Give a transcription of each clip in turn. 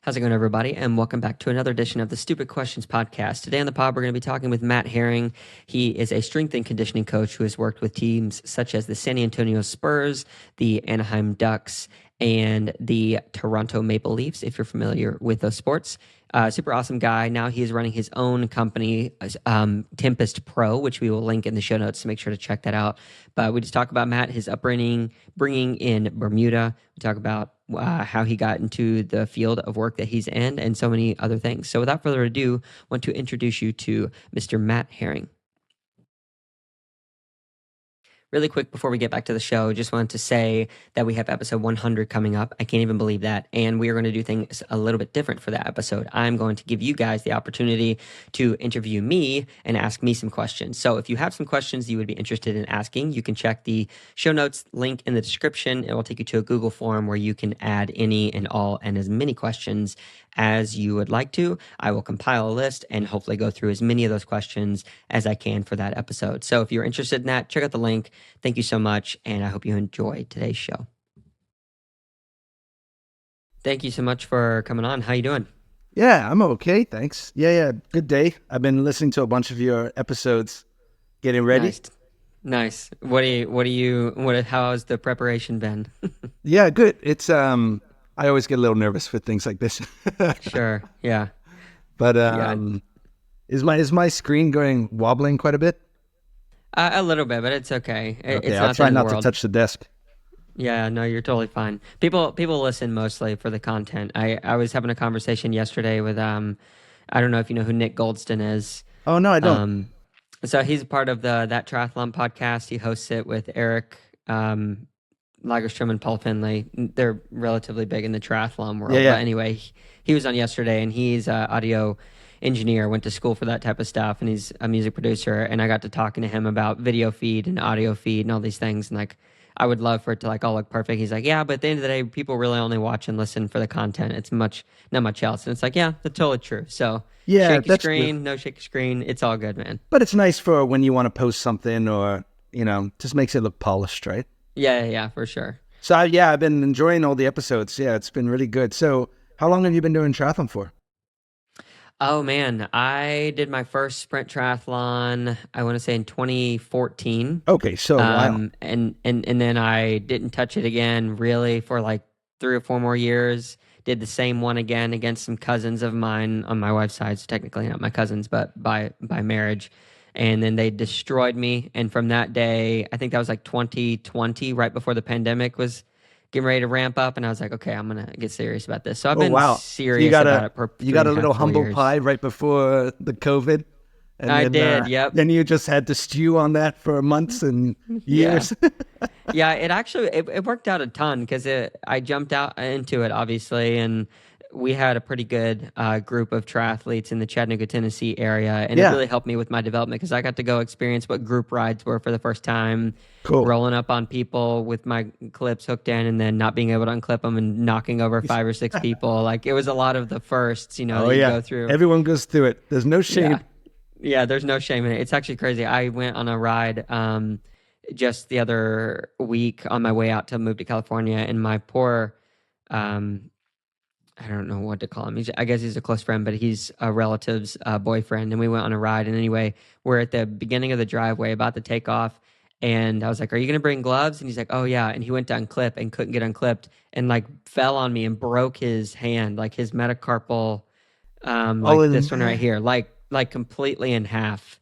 How's it going, everybody? And welcome back to another edition of the Stupid Questions podcast. Today on the pod, we're going to be talking with Matt Herring. He is a strength and conditioning coach who has worked with teams such as the San Antonio Spurs, the Anaheim Ducks, and the Toronto Maple Leafs, if you're familiar with those sports. Super awesome guy. Now he is running his own company, Tempest Pro, which we will link in the show notes, so make sure to check that out. But we just talk about Matt, his upbringing, bringing in Bermuda. We talk about how he got into the field of work that he's in, and so many other things. So without further ado, I want to introduce you to Mr. Matt Herring. Really quick before we get back to the show, just wanted to say that we have episode 100 coming up. I can't even believe that. And we are going to do things a little bit different for that episode. I'm going to give you guys the opportunity to interview me and ask me some questions. So if you have some questions you would be interested in asking, you can check the show notes link in the description. It will take you to a Google form where you can add any and all and as many questions as you would like to. I will compile a list and hopefully go through as many of those questions as I can for that episode. So if you're interested in that, check out the link. Thank you so much, and I hope you enjoy today's show. Thank you so much for coming on. How you doing? Yeah, I'm okay, thanks. Yeah, good day. I've been listening to a bunch of your episodes, getting ready. Nice. How has the preparation been? Yeah, good. It's I always get a little nervous for things like this. Sure. Yeah. But is my screen wobbling quite a bit? A little bit, but it's okay. Okay, I'll try not to touch the desk. Yeah, no, you're totally fine. People listen mostly for the content. I was having a conversation yesterday with I don't know if you know who Nick Goldston is. Oh no, I don't. So he's a part of that Triathlon podcast. He hosts it with Eric Lagerstrom and Paul Finley. They're relatively big in the triathlon world. Yeah. But anyway, he was on yesterday, and he's an audio engineer, went to school for that type of stuff, and he's a music producer. And I got to talking to him about video feed and audio feed and all these things. And like, I would love for it to all look perfect. He's like, yeah, but at the end of the day, people really only watch and listen for the content. It's not much else. And it's like, yeah, that's totally true. So yeah, shaky screen, no shaky screen. It's all good, man. But it's nice for when you want to post something or, just makes it look polished, right? Yeah, for sure. So I've been enjoying all the episodes. Yeah, it's been really good. So how long have you been doing triathlon for? Oh man, I did my first sprint triathlon, I want to say in 2014. Okay, so wow. And then I didn't touch it again really for like 3 or 4 more years. Did the same one again against some cousins of mine on my wife's side, so technically not my cousins, but by marriage. And then they destroyed me. And from that day, I think that was like 2020, right before the pandemic was getting ready to ramp up, and I was like, okay, I'm gonna get serious about this. So I've been serious about it. You got a little humble pie right before the COVID. And I did. Yep. Then you just had to stew on that for months and years. Yeah. It actually it worked out a ton because I jumped out into it obviously, and we had a pretty good group of triathletes in the Chattanooga, Tennessee area, and it really helped me with my development because I got to go experience what group rides were for the first time. Cool. Rolling up on people with my clips hooked in and then not being able to unclip them and knocking over 5 or 6 people. Like, it was a lot of the firsts, that you go through. Everyone goes through it. There's no shame. Yeah, there's no shame in it. It's actually crazy. I went on a ride just the other week on my way out to move to California, and my poor I don't know what to call him. I guess he's a close friend, but he's a relative's boyfriend. And we went on a ride. And anyway, we're at the beginning of the driveway about to take off. And I was like, are you going to bring gloves? And he's like, oh, yeah. And he went to unclip and couldn't get unclipped and fell on me and broke his hand, his metacarpal, this one right here, completely in half.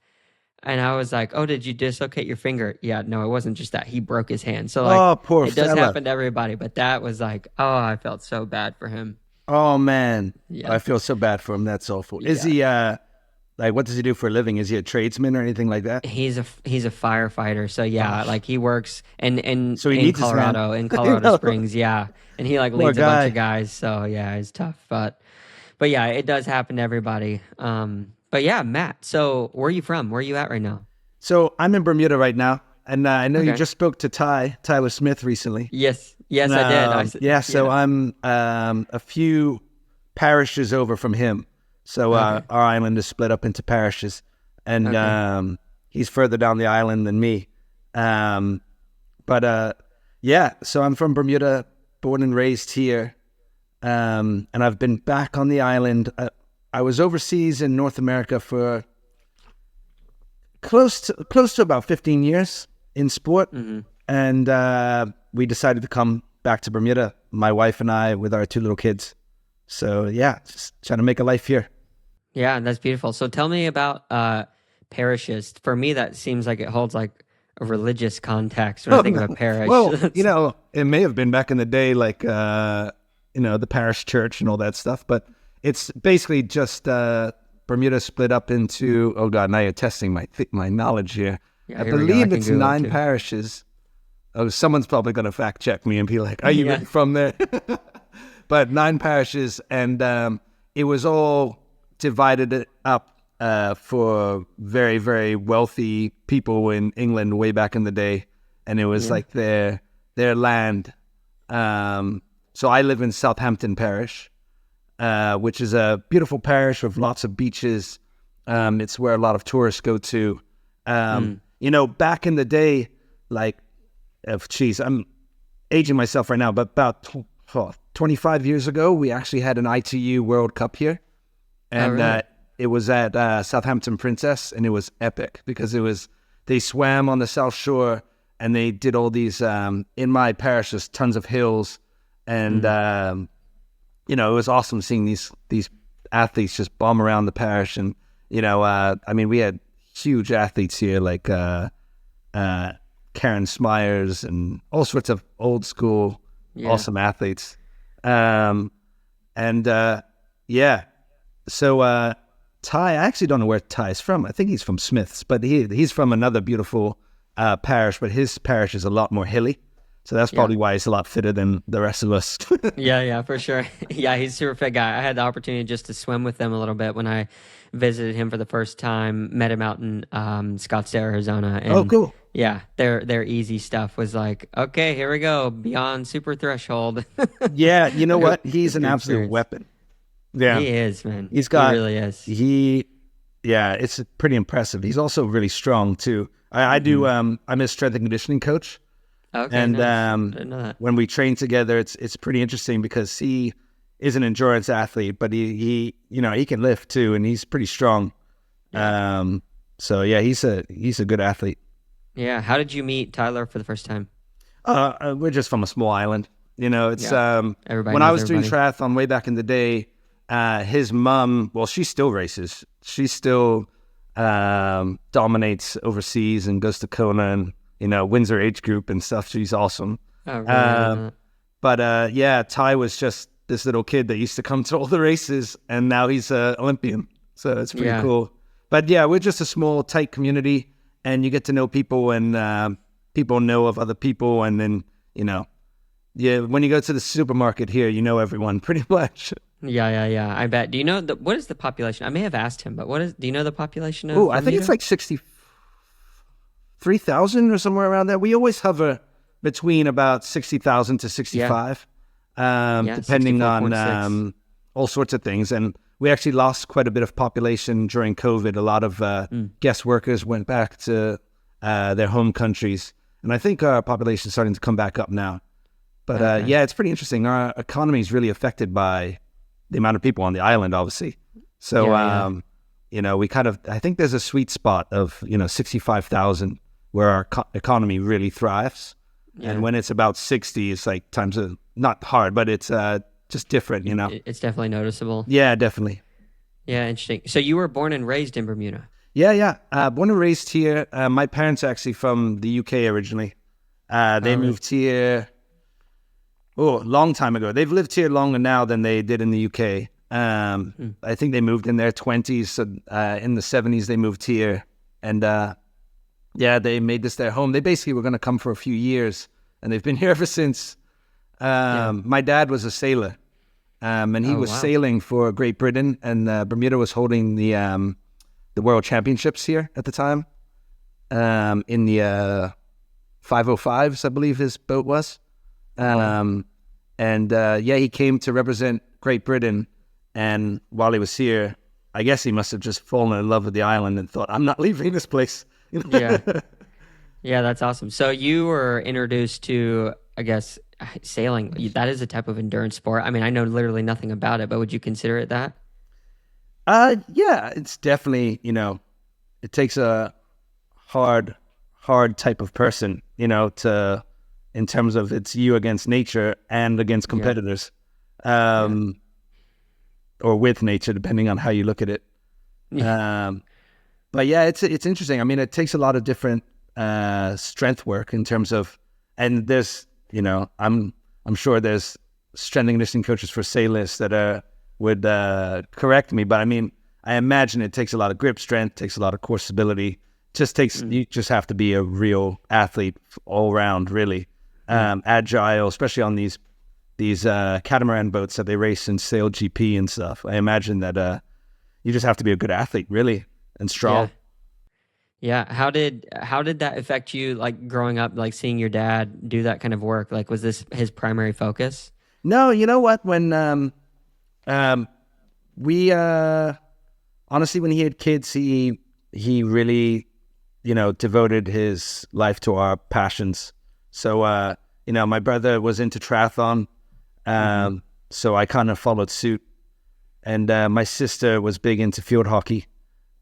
And I was like, oh, did you dislocate your finger? Yeah, no, it wasn't just that. He broke his hand. So poor it does happen to everybody. But that was I felt so bad for him. Oh, man. Yeah. I feel so bad for him. That's awful. Is he, what does he do for a living? Is he a tradesman or anything like that? He's a firefighter. So, yeah, he works so he in Colorado Springs. Yeah. And he, leads a bunch of guys. So, yeah, it's tough. But yeah, it does happen to everybody. But, yeah, Matt, so where are you from? Where are you at right now? So, I'm in Bermuda right now. And I know you just spoke to Tyler Smith recently. Yes, I did. So I'm a few parishes over from him. So our island is split up into parishes, and he's further down the island than me. So I'm from Bermuda, born and raised here. and I've been back on the island. I was overseas in North America for close to about 15 years in sport, and we decided to come back to Bermuda, my wife and I, with our 2 little kids. So yeah, just trying to make a life here. Yeah, that's beautiful. So tell me about parishes. For me, that seems like it holds like a religious context when I think of a parish. Well, it may have been back in the day, like, the parish church and all that stuff, but it's basically just Bermuda split up into, oh God, now you're testing my knowledge here. Yeah, I here we go. believe can it's Google 9 too. parishes. Oh, someone's probably going to fact check me and be like, are you really from there? But 9 parishes, and it was all divided up for very, very wealthy people in England way back in the day, and it was like their land. So I live in Southampton Parish, which is a beautiful parish with lots of beaches. It's where a lot of tourists go to. Back in the day, like, I'm aging myself right now, but about 25 years ago, we actually had an ITU World Cup here. And really? It was at Southampton Princess, and it was epic because they swam on the South Shore, and they did all these, in my parish, there's tons of hills. And, it was awesome seeing these athletes just bomb around the parish. And, we had huge athletes here, like Karen Smyers and all sorts of old school, awesome athletes. So Ty, I actually don't know where Ty's from. I think he's from Smiths, but he's from another beautiful parish, but his parish is a lot more hilly. So that's probably why he's a lot fitter than the rest of us. Yeah, for sure. Yeah, he's a super fit guy. I had the opportunity just to swim with him a little bit when I visited him for the first time, met him out in Scottsdale, Arizona. And oh, cool. Yeah, their easy stuff was like, okay, here we go, beyond super threshold. Yeah, you know what? He's an absolute weapon. Yeah. He is, man. He really is. It's pretty impressive. He's also really strong too. I do, I'm his strength and conditioning coach. Okay, and nice. I didn't know that. When we train together, it's pretty interesting because he is an endurance athlete, but he can lift too, and he's pretty strong. Yeah. So yeah, he's a good athlete. Yeah. How did you meet Tyler for the first time? We're just from a small island. It's Everybody when I was doing everybody. triathlon way back in the day, his mom, well, she still races. She still dominates overseas and goes to Kona and wins her age group and stuff. She's awesome. Oh, really? But Ty was just this little kid that used to come to all the races, and now he's an Olympian. So it's pretty cool. But yeah, we're just a small, tight community, and you get to know people, and people know of other people, and then when you go to the supermarket here, you know everyone pretty much. Yeah. I bet. Do you know what is the population? I may have asked him, but do you know the population of Oh, I think Bermuda? it's like 63,000 or somewhere around there. We always hover between about 60,000 to 65, depending on all sorts of things. And we actually lost quite a bit of population during COVID. A lot of guest workers went back to their home countries. And I think our population is starting to come back up now. But it's pretty interesting. Our economy is really affected by the amount of people on the island, obviously. So, we I think there's a sweet spot of, 65,000 where our economy really thrives. Yeah. And when it's about 60, it's like times not hard, but it's just different, It's definitely noticeable. Yeah, definitely. Yeah, interesting. So you were born and raised in Bermuda? Yeah. Born and raised here. My parents are actually from the UK originally. They moved here a long time ago. They've lived here longer now than they did in the UK. I think they moved in their 20s. So in the 70s, they moved here. And they made this their home. They basically were going to come for a few years, and they've been here ever since. My dad was a sailor, and he was sailing for Great Britain, and Bermuda was holding the World Championships here at the time, in the 505s, I believe his boat was. He came to represent Great Britain, and while he was here, I guess he must have just fallen in love with the island and thought, I'm not leaving this place. Yeah, that's awesome. So you were introduced to, I guess, sailing, that is a type of endurance sport. I mean, I know literally nothing about it, but would you consider it that? Yeah, it's definitely, it takes a hard type of person, in terms of it's you against nature and against competitors, or with nature, depending on how you look at it. But yeah, it's interesting. I mean, it takes a lot of different strength work in terms of, and there's, I'm sure there's strength and conditioning coaches for sailors that would correct me, but I mean, I imagine it takes a lot of grip strength, takes a lot of core stability. You just have to be a real athlete all around, really. Agile, especially on these catamaran boats that they race in Sail GP and stuff. I imagine that you just have to be a good athlete, really, and strong. Yeah. How did that affect you, like growing up, like seeing your dad do that kind of work? Like, was this his primary focus? No, you know what? When we honestly, when he had kids, he really, devoted his life to our passions. So, my brother was into triathlon, so I kind of followed suit. And my sister was big into field hockey.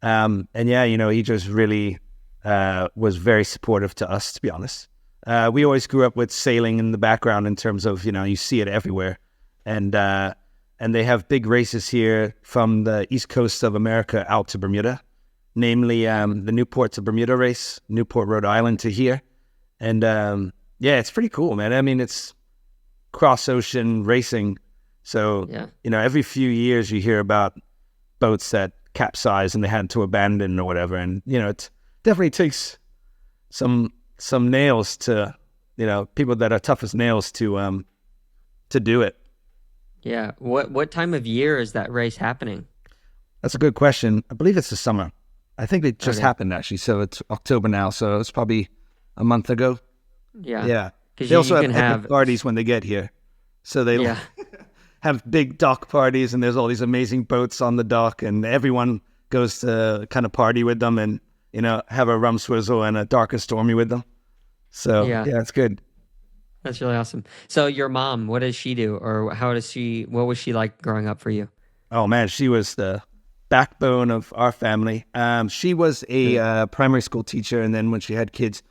And yeah, he just really was very supportive to us, to be honest. We always grew up with sailing in the background in terms of, you see it everywhere. And they have big races here from the east coast of America out to Bermuda, namely the Newport to Bermuda race, Newport, Rhode Island to here. And yeah, it's pretty cool, man. I mean, it's cross-ocean racing. So, every few years you hear about boats that capsize and they had to abandon or whatever. And, it definitely takes some nails to, people that are tough as nails to do it. Yeah. What time of year is that race happening? That's a good question. I believe it's the summer. I think it just happened, actually. So it's October now. So it's probably a month ago. Yeah. Yeah. Because they also have epic parties when they get here. So they have big dock parties, and there's all these amazing boats on the dock, and everyone goes to kind of party with them and, have a rum swizzle and a darker stormy with them. So, yeah, it's good. That's really awesome. So your mom, what does she do? Or what was she like growing up for you? Oh, man, she was the backbone of our family. She was a primary school teacher, and then when she had kids,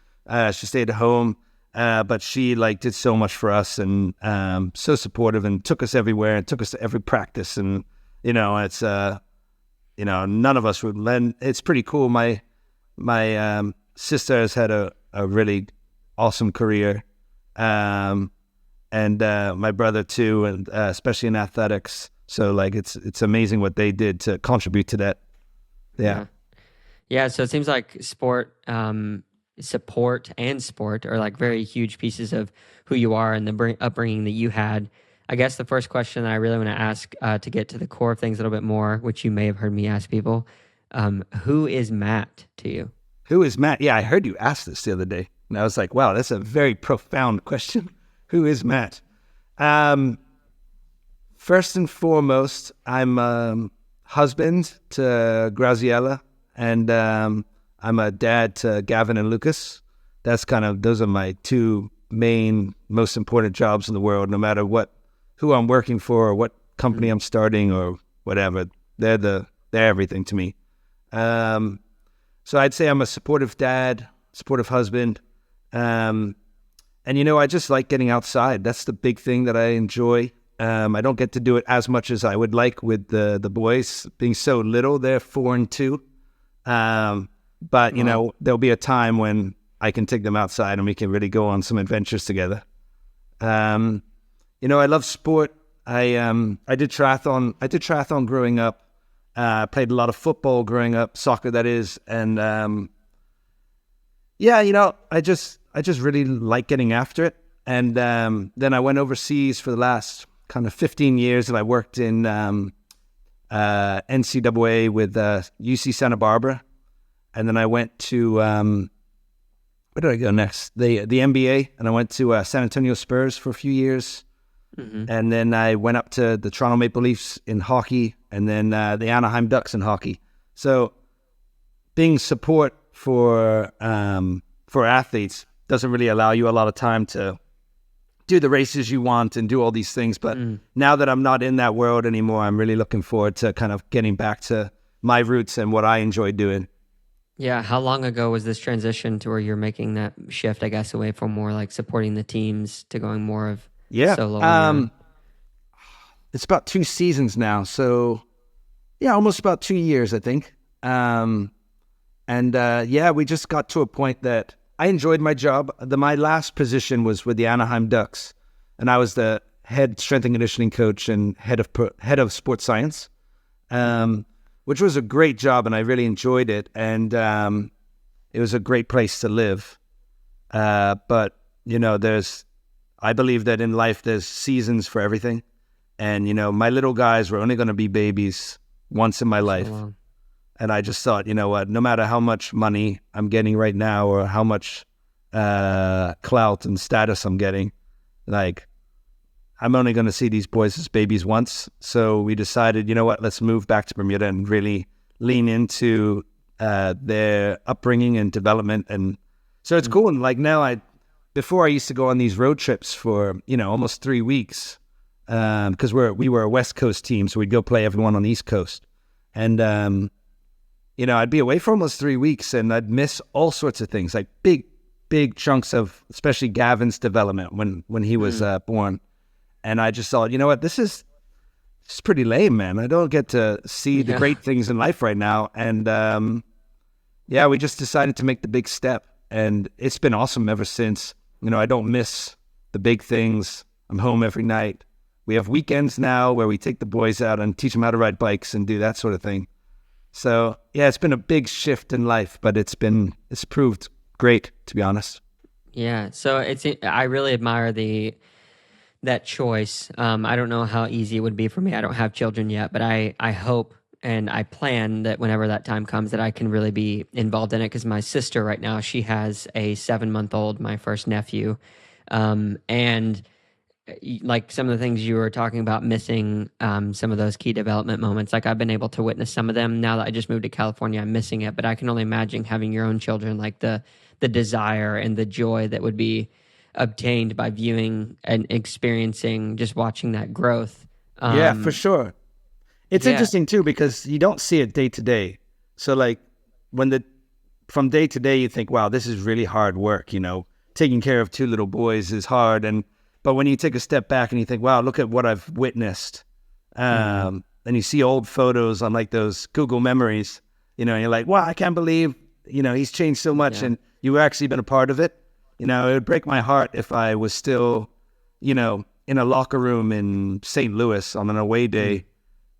she stayed at home. But she did so much for us, and so supportive, and took us everywhere and took us to every practice. And, it's, none of us would lend. It's pretty cool. My sister has had a really awesome career. And my brother too, and especially in athletics. So it's amazing what they did to contribute to that. Yeah. So it seems like support and sport are like very huge pieces of who you are and the upbringing that you had. I guess the first question that I really want to ask to get to the core of things a little bit more, which you may have heard me ask people, who is Matt to you? Who is Matt? Yeah, I heard you ask this the other day, and I was like, wow, that's a very profound question. Who is Matt? First and foremost, I'm husband to Graziella, and I'm a dad to Gavin and Lucas. Those are my two main, most important jobs in the world, no matter who I'm working for or what company I'm starting or whatever. They're everything to me. So I'd say I'm a supportive dad, supportive husband. And, I just like getting outside. That's the big thing that I enjoy. I don't get to do it as much as I would like with the boys being so little. They're 4 and 2. But, there'll be a time when I can take them outside and we can really go on some adventures together. I love sport. I did triathlon. I did triathlon growing up. I played a lot of football growing up, soccer that is. And, I just really like getting after it. And then I went overseas for the last kind of 15 years, and I worked in NCAA with UC Santa Barbara. And then I went to, where did I go next? The NBA, and I went to San Antonio Spurs for a few years. And then I went up to the Toronto Maple Leafs in hockey, and then the Anaheim Ducks in hockey. So being support for athletes doesn't really allow you a lot of time to do the races you want and do all these things. But now that I'm not in that world anymore, I'm really looking forward to kind of getting back to my roots and what I enjoy doing. Yeah. How long ago was this transition to where you're making that shift, I guess, away from more like supporting the teams to going more of solo on your own? It's about 2 seasons now. So yeah, almost about 2 years, I think. We just got to a point that I enjoyed my job. My last position was with the Anaheim Ducks, and I was the head strength and conditioning coach and head of sports science, which was a great job, and I really enjoyed it. And it was a great place to live. But I believe that in life there's seasons for everything, and my little guys were only going to be babies once in my life. Long. And I just thought, you know what, no matter how much money I'm getting right now or how much clout and status I'm getting, like, I'm only going to see these boys as babies once. So we decided, you know what, let's move back to Bermuda and really lean into their upbringing and development. And so it's cool. And like now, before I used to go on these road trips for, almost 3 weeks because we were a West Coast team. So we'd go play everyone on the East Coast. And, I'd be away for almost 3 weeks and I'd miss all sorts of things, like big chunks of, especially Gavin's development when he was born. And I just thought, you know what, this is pretty lame, man. I don't get to see the great things in life right now. And we just decided to make the big step. And it's been awesome ever since. I don't miss the big things. I'm home every night. We have weekends now where we take the boys out and teach them how to ride bikes and do that sort of thing. So, yeah, it's been a big shift in life, but it's proved great, to be honest. Yeah. So I really admire that choice. I don't know how easy it would be for me. I don't have children yet, but I hope and I plan that whenever that time comes that I can really be involved in it, because my sister right now, she has a 7-month-old, my first nephew. And like some of the things you were talking about, missing some of those key development moments, like I've been able to witness some of them. Now that I just moved to California, I'm missing it, but I can only imagine having your own children, like the desire and the joy that would be obtained by viewing and experiencing, just watching that growth. Yeah, for sure. It's interesting too, because you don't see it day to day. So like from day to day, you think, wow, this is really hard work. Taking care of 2 little boys is hard. But when you take a step back and you think, wow, look at what I've witnessed. And you see old photos on like those Google memories, and you're like, wow, I can't believe, he's changed so much and you've actually been a part of it. It would break my heart if I was still, in a locker room in St. Louis on an away day.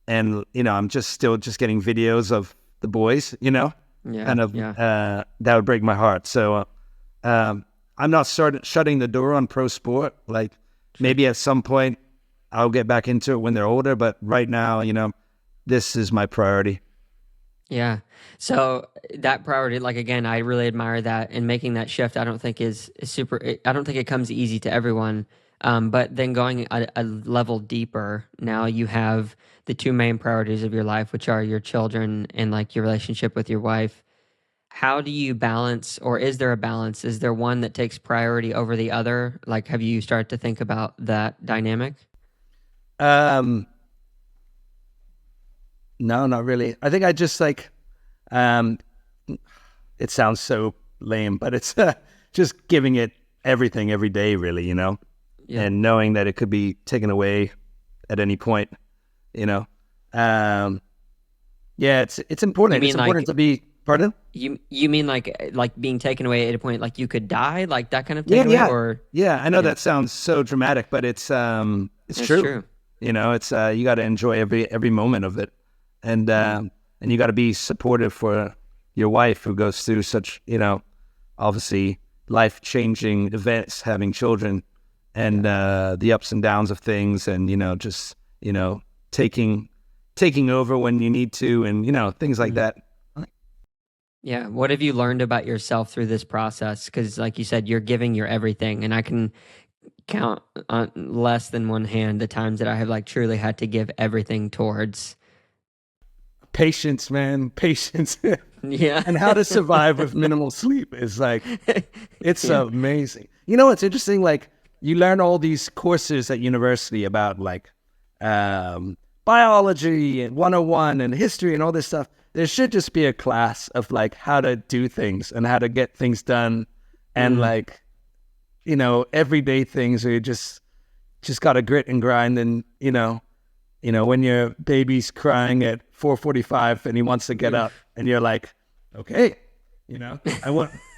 And, I'm just getting videos of the boys, that would break my heart. So I'm not shutting the door on pro sport. Like maybe at some point I'll get back into it when they're older. But right now, this is my priority. Yeah. So that priority, like, again, I really admire that, and making that shift, I don't think is super, I don't think it comes easy to everyone. But then going a level deeper, now you have the 2 main priorities of your life, which are your children and like your relationship with your wife. How do you balance, or is there a balance? Is there one that takes priority over the other? Like, have you started to think about that dynamic? No, not really. I think I just like, it sounds so lame, but it's just giving it everything every day, really, and knowing that it could be taken away at any point, it's important. It's important to be, pardon? You mean like being taken away at a point, like you could die, like that kind of thing? Or I know that sounds so dramatic, but it's true. It's you got to enjoy every moment of it, and you got to be supportive for your wife who goes through such obviously life-changing events, having children, and the ups and downs of things, and just taking over when you need to, and things like that. Yeah. What have you learned about yourself through this process? Because like you said, you're giving your everything, and I can count on less than one hand the times that I have like truly had to give everything towards. Patience, man. Patience. Yeah. And how to survive with minimal sleep is like, it's amazing. It's interesting. Like you learn all these courses at university about like biology and 101 and history and all this stuff. There should just be a class of like how to do things and how to get things done, and like, you know, everyday things where you just got to grit and grind. And you know, when your baby's crying at 4:45 and he wants to get up, and you're like, okay, you know,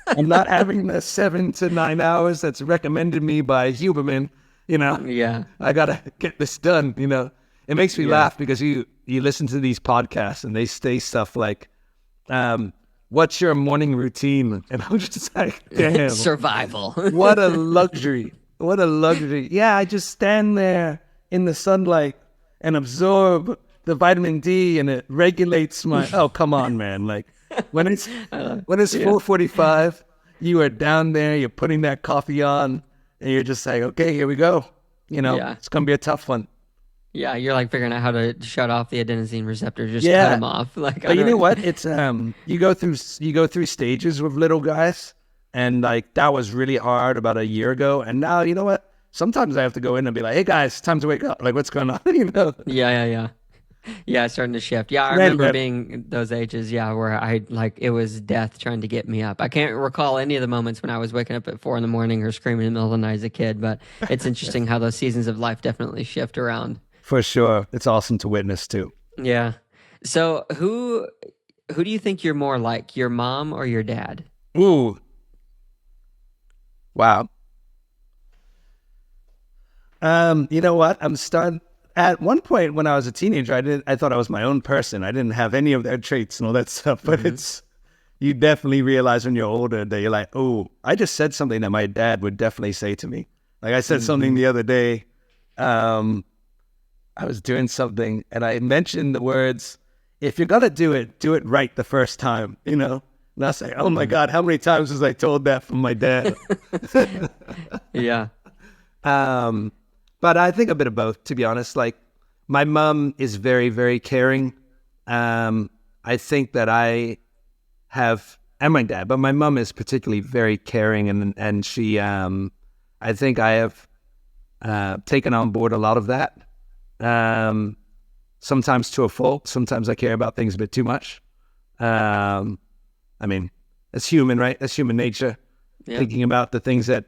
I'm not having the 7 to 9 hours that's recommended me by Huberman, you know. Yeah. I gotta get this done, you know. It makes me laugh because you listen to these podcasts and they say stuff like, what's your morning routine? And I'm just like, damn. Survival. What a luxury. What a luxury. Yeah, I just stand there in the sunlight and absorb the vitamin D, and it regulates my... Oh, come on, man. Like, when it's 4:45, you are down there, you're putting that coffee on, and you're just like, okay, here we go. You know, it's going to be a tough one. Yeah, you're like figuring out how to shut off the adenosine receptor, just cut them off. Like, but you know what? It's you go through stages with little guys, and like that was really hard about a year ago. And now, you know what? Sometimes I have to go in and be like, "Hey guys, time to wake up! Like, what's going on?" You know? Yeah, it's starting to shift. Yeah, I remember being those ages. Yeah, where I like it was death trying to get me up. I can't recall any of the moments when I was waking up at 4 a.m. or screaming in the middle of the night as a kid. But it's interesting how those seasons of life definitely shift around. For sure. It's awesome to witness too. Yeah. So who do you think you're more like, your mom or your dad? Ooh. Wow. You know what? At one point when I was a teenager, I thought I was my own person. I didn't have any of their traits and all that stuff, but you definitely realize when you're older that you're like, oh, I just said something that my dad would definitely say to me. Like I said something the other day, I was doing something and I mentioned the words, if you're going to do it right the first time, you know? And I was like, oh my God, how many times was I told that from my dad? Yeah. But I think a bit of both, to be honest. Like my mom is very, very caring. I think that I have, and my dad, but my mom is particularly very caring, and she, I think I have taken on board a lot of that. Sometimes to a fault. Sometimes I care about things a bit too much. I mean, it's human, right? That's human nature. Yeah. Thinking about the things that,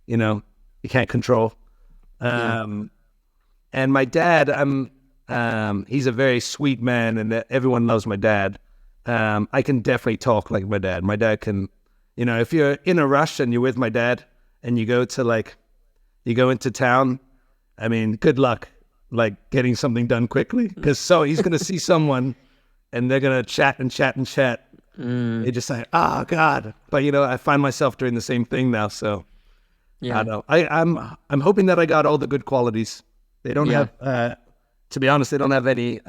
you know, you can't control. And my dad, he's a very sweet man, and everyone loves my dad. I can definitely talk like my dad. My dad can, you know, if you're in a rush and you're with my dad and you go into town, I mean, good luck, like getting something done quickly, because he's going to see someone and they're going to chat and chat and chat. They just say, oh God. But you know, I find myself doing the same thing now. So yeah, I know. I'm hoping that I got all the good qualities. They don't have, to be honest, they don't have any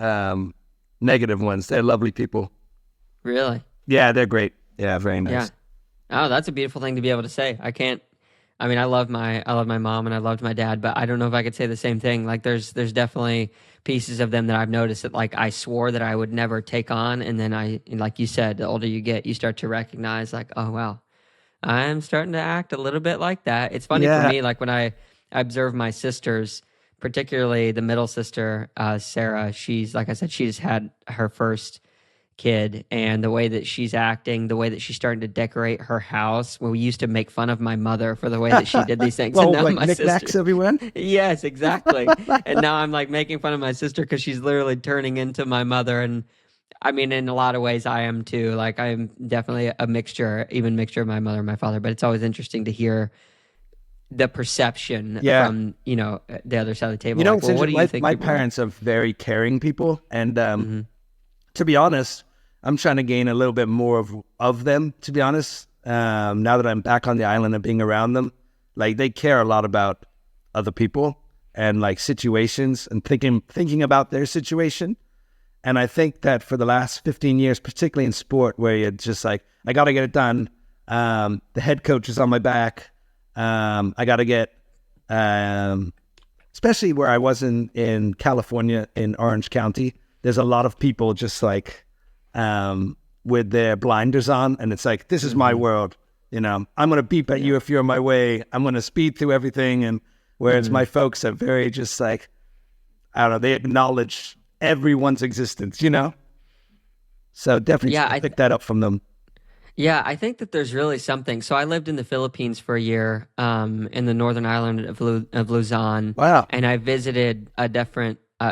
negative ones. They're lovely people. Really? Yeah, they're great. Yeah, very nice. Yeah. Oh, that's a beautiful thing to be able to say. I love my mom and I loved my dad, but I don't know if I could say the same thing. Like there's definitely pieces of them that I've noticed that like I swore that I would never take on. And then like you said, the older you get, you start to recognize like, oh, wow, I'm starting to act a little bit like that. It's funny for me, like when I observe my sisters, particularly the middle sister, Sarah, she's, like I said, she's had her first kid, and the way that she's acting, the way that she's starting to decorate her house. Well, we used to make fun of my mother for the way that she did these things. Well, and now like my knickknacks everywhere? Yes, exactly. And now I'm like making fun of my sister because she's literally turning into my mother. And I mean, in a lot of ways I am too. Like I'm definitely a mixture of my mother and my father, but it's always interesting to hear the perception from, you know, the other side of the table. You know, like, well, what do you think? My parents are very caring people, and to be honest, I'm trying to gain a little bit more of them, to be honest. Now that I'm back on the island and being around them, like they care a lot about other people and like situations and thinking about their situation. And I think that for the last 15 years, particularly in sport, where you're just like, I got to get it done. The head coach is on my back. I got to get, especially where I was in California, in Orange County, there's a lot of people just like, with their blinders on, and it's like, this is my world. You know, I'm going to beep at you if you're in my way. I'm going to speed through everything. And whereas my folks are very just like, I don't know, they acknowledge everyone's existence, you know? So definitely Yeah, try to pick that up from them. yeah, I think that there's really something. So I lived in the Philippines for a year, in the northern island of Luzon, Wow. and I visited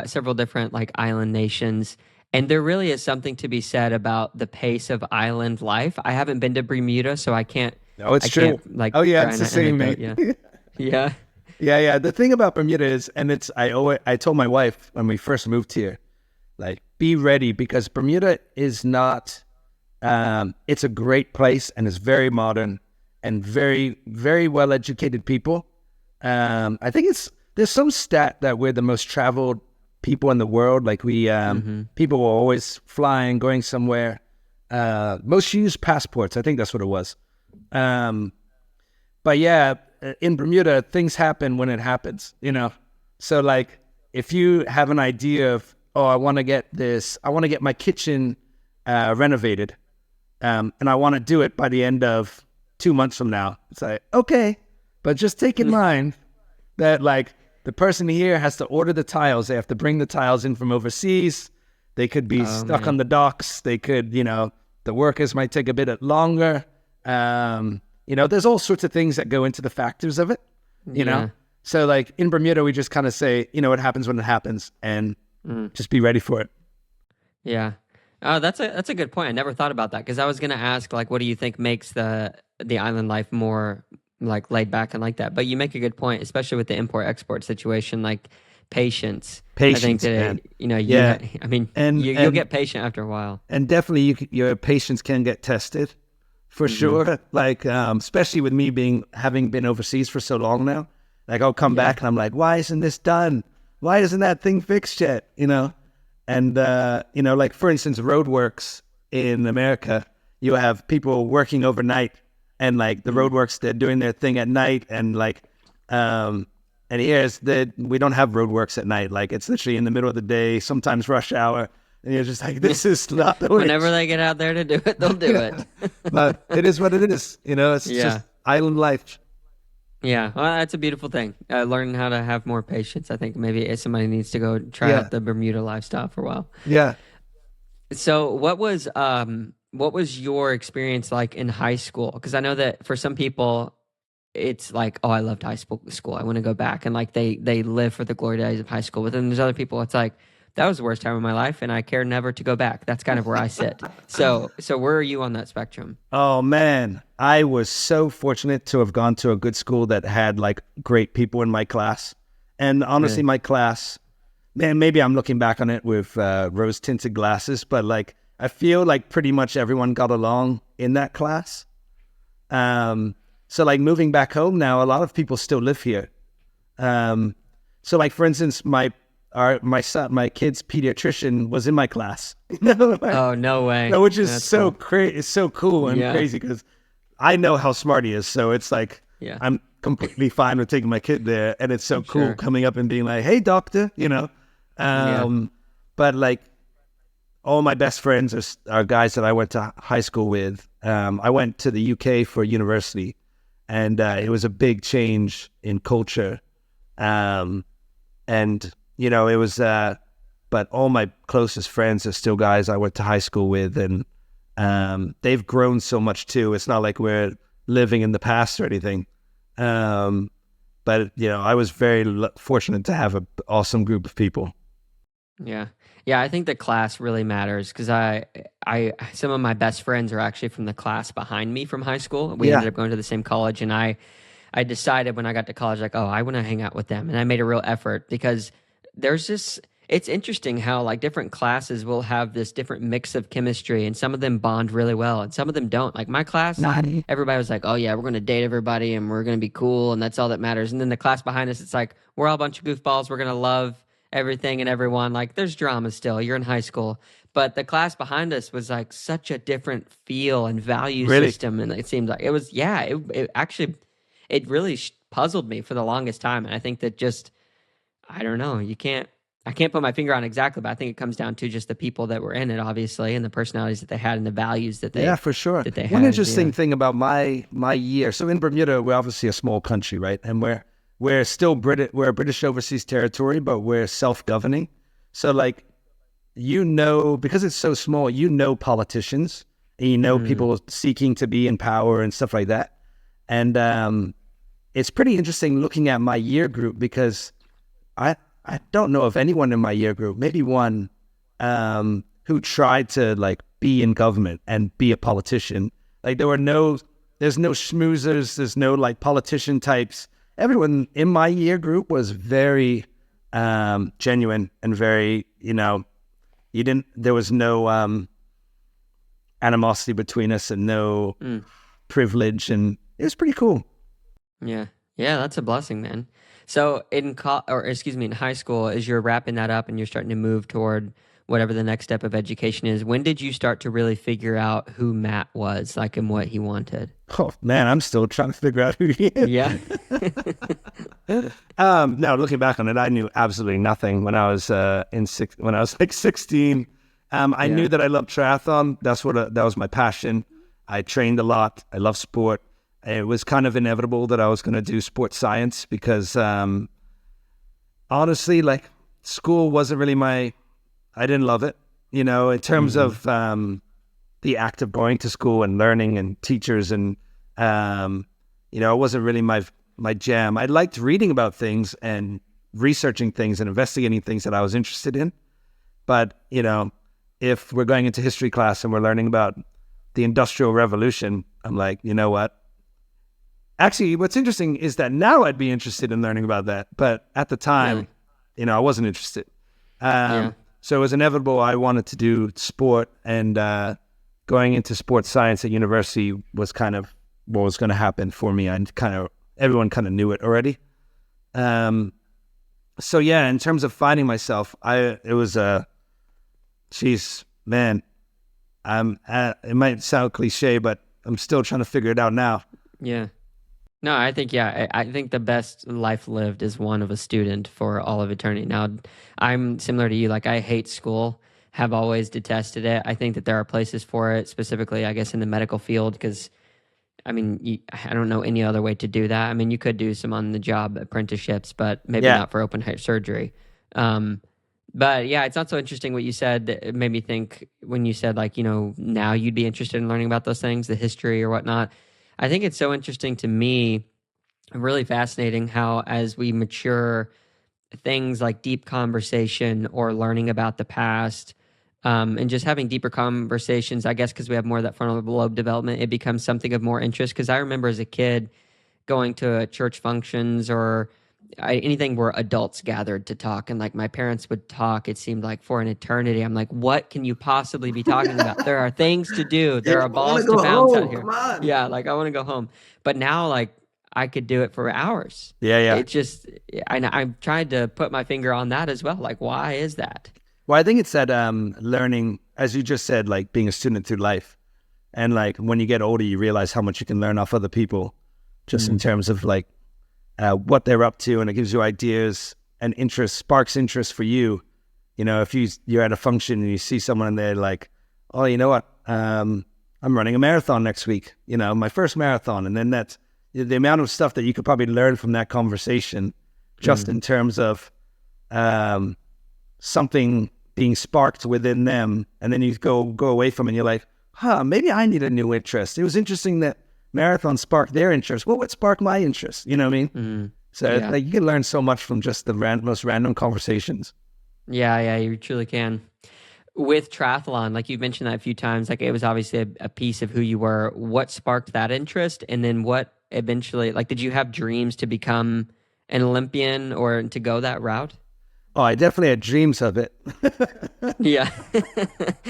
several different like island nations. And there really is something to be said about the pace of island life. I haven't been to Bermuda, so No, it's I true. can't like Oh yeah, try it's an the same, anecdote. mate. Yeah, yeah, Yeah. The thing about Bermuda is, and I told my wife when we first moved here, like, be ready because Bermuda is not, it's a great place and it's very modern and very, very well educated people. I think there's some stat that we're the most traveled people in the world. Like people were always flying, going somewhere. Most used passports. I think that's what it was. But yeah, in Bermuda, things happen when it happens, you know? So like, if you have an idea of, oh, I want to get my kitchen renovated, and I want to do it by the end of 2 months from now. It's like, okay, but just take in mind that like the person here has to order the tiles. They have to bring the tiles in from overseas. They could be stuck on the docks. They could, you know, the workers might take a bit longer. You know, there's all sorts of things that go into the factors of it, you know? So like in Bermuda, we just kind of say, you know, it happens when it happens and just be ready for it. Yeah. Oh, that's a good point. I never thought about that because I was gonna ask like, what do you think makes the island life more like laid back and like that? But you make a good point, especially with the import export situation, like patience. I think that Man. you know, Yeah. I mean, And you'll get patient after a while. and definitely your patience can get tested for sure. Like, especially with me having been overseas for so long now, like I'll come back and I'm like, why isn't this done? Why isn't that thing fixed yet? You know? And, you know, like for instance, roadworks in America, you have people working overnight and like the roadworks, they're doing their thing at night. And like, and we don't have roadworks at night. Like it's literally in the middle of the day, sometimes rush hour. And you're just like, this is not the way. Whenever they get out there to do it, they'll do it. But it is what it is. You know, it's just island life. Yeah, well, that's a beautiful thing. Learning how to have more patience. I think maybe somebody needs to go try out the Bermuda lifestyle for a while. Yeah. So, what was your experience like in high school? Because I know that for some people, it's like, oh, I loved high school. I want to go back, and like they live for the glory days of high school. But then there's other people. It's like that was the worst time of my life, and I care never to go back. That's kind of where I sit. So where are you on that spectrum? Oh man, I was so fortunate to have gone to a good school that had like great people in my class. And honestly, my class, man, maybe I'm looking back on it with rose tinted glasses, but like I feel like pretty much everyone got along in that class. So like moving back home now, a lot of people still live here. So like for instance, my kid's pediatrician was in my class. Oh, no way. Which is so crazy. It's so cool and crazy because I know how smart he is. So it's like, I'm completely fine with taking my kid there. And it's so cool coming up and being like, hey, doctor, you know. But like all my best friends are guys that I went to high school with. I went to the UK for university and it was a big change in culture. And you know, it was, but all my closest friends are still guys I went to high school with, and they've grown so much too. It's not like we're living in the past or anything. But, you know, I was very fortunate to have an awesome group of people. Yeah. Yeah, I think the class really matters because some of my best friends are actually from the class behind me from high school. We ended up going to the same college, and I decided when I got to college, like, oh, I want to hang out with them. And I made a real effort because it's interesting how like different classes will have this different mix of chemistry and some of them bond really well and some of them don't. Like my class, everybody was like, oh yeah, we're going to date everybody and we're going to be cool and that's all that matters. And then the class behind us, it's like, we're all a bunch of goofballs. We're going to love everything and everyone. Like there's drama still. You're in high school. But the class behind us was like such a different feel and value system. And it seemed like it was, it actually, it really puzzled me for the longest time. And I think that I don't know, you can't, I can't put my finger on exactly, but I think it comes down to just the people that were in it, obviously, and the personalities that they had and the values that Yeah, for sure. that they One had. interesting thing about my year. So in Bermuda, we're obviously a small country, right? And we're still British. We're a British overseas territory, but we're self-governing. So like, because it's so small, politicians, and people seeking to be in power and stuff like that. And it's pretty interesting looking at my year group, because I don't know of anyone in my year group, maybe one, who tried to like be in government and be a politician. Like there's no schmoozers, there's no like politician types. Everyone in my year group was very genuine and very, there was no animosity between us and no privilege, and it was pretty cool. Yeah. Yeah, that's a blessing, man. So in high school, as you're wrapping that up and you're starting to move toward whatever the next step of education is, when did you start to really figure out who Matt was, like, and what he wanted? Oh man, I'm still trying to figure out who he is. Yeah. No, looking back on it, I knew absolutely nothing when I was when I was like 16. I knew that I loved triathlon. That was my passion. I trained a lot. I love sport. It was kind of inevitable that I was going to do sports science, because honestly, like, school wasn't really I didn't love it, in terms of the act of going to school and learning and teachers, and it wasn't really my jam. I liked reading about things and researching things and investigating things that I was interested in. But, if we're going into history class and we're learning about the Industrial Revolution, I'm like, you know what? Actually, what's interesting is that now I'd be interested in learning about that. But at the time, I wasn't interested. So it was inevitable. I wanted to do sport, and going into sports science at university was kind of what was going to happen for me. And everyone kind of knew it already. So yeah, in terms of finding myself, man, it might sound cliche, but I'm still trying to figure it out now. Yeah. No, I think the best life lived is one of a student for all of eternity. Now, I'm similar to you. Like, I hate school, have always detested it. I think that there are places for it, specifically, I guess, in the medical field, because, I mean, I don't know any other way to do that. I mean, you could do some on-the-job apprenticeships, but maybe not for open heart surgery. But yeah, it's not so interesting what you said. It made me think when you said, like, now you'd be interested in learning about those things, the history or whatnot. I think it's so interesting to me, really fascinating how, as we mature, things like deep conversation or learning about the past, and just having deeper conversations, I guess because we have more of that frontal lobe development, it becomes something of more interest. Because I remember as a kid going to church functions or anything where adults gathered to talk, and like my parents would talk, it seemed like for an eternity. I'm like, what can you possibly be talking about? There are things to do. There are balls to bounce out here. Yeah, like I want to go home. But now, like, I could do it for hours. Yeah. It just, I'm trying to put my finger on that as well. Like, why is that? Well, I think it's that learning, as you just said, like being a student through life. And like when you get older, you realize how much you can learn off other people, just in terms of like what they're up to, and it gives you ideas and interest, sparks interest for you. If you're at a function and you see someone and they're like, oh, you know what, I'm running a marathon next week, my first marathon. And then that's the amount of stuff that you could probably learn from that conversation, just in terms of something being sparked within them. And then you go away from it and you're like, maybe I need a new interest. It was interesting that marathon sparked their interest. What would spark my interest? You know what I mean? So like, you can learn so much from just the most random conversations. Yeah, you truly can. With triathlon, like you've mentioned that a few times, like it was obviously a piece of who you were. What sparked that interest? And then what eventually, like, did you have dreams to become an Olympian or to go that route? Oh, I definitely had dreams of it. Yeah.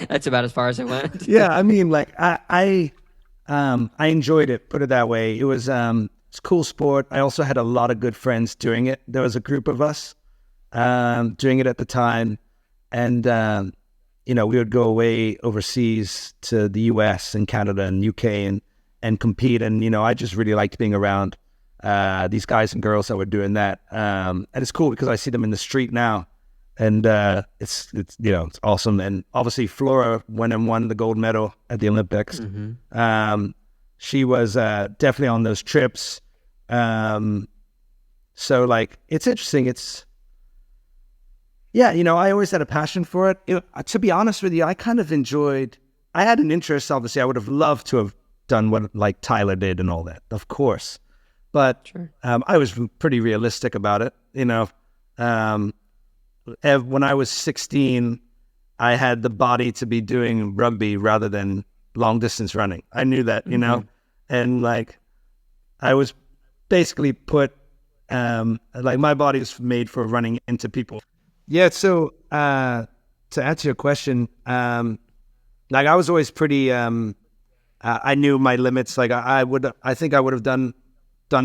That's about as far as I went. Yeah, I mean, like, I enjoyed it, put it that way. It was it's a cool sport. I also had a lot of good friends doing it. There was a group of us doing it at the time. And, we would go away overseas to the US and Canada and UK and compete. And, I just really liked being around these guys and girls that were doing that. And it's cool because I see them in the street now. and it's awesome. And obviously Flora went and won the gold medal at the Olympics. She was definitely on those trips. So like it's interesting. I always had a passion for it. To be honest with you, I kind of enjoyed. I had an interest. Obviously, I would have loved to have done what like Tyler did and all that, of course. But Sure. I was pretty realistic about it. When I was 16, I had the body to be doing rugby rather than long distance running. I knew that, and like I was basically put, like my body was made for running into people. Yeah. So to answer your question, like I was always pretty. I knew my limits. Like I think I would have done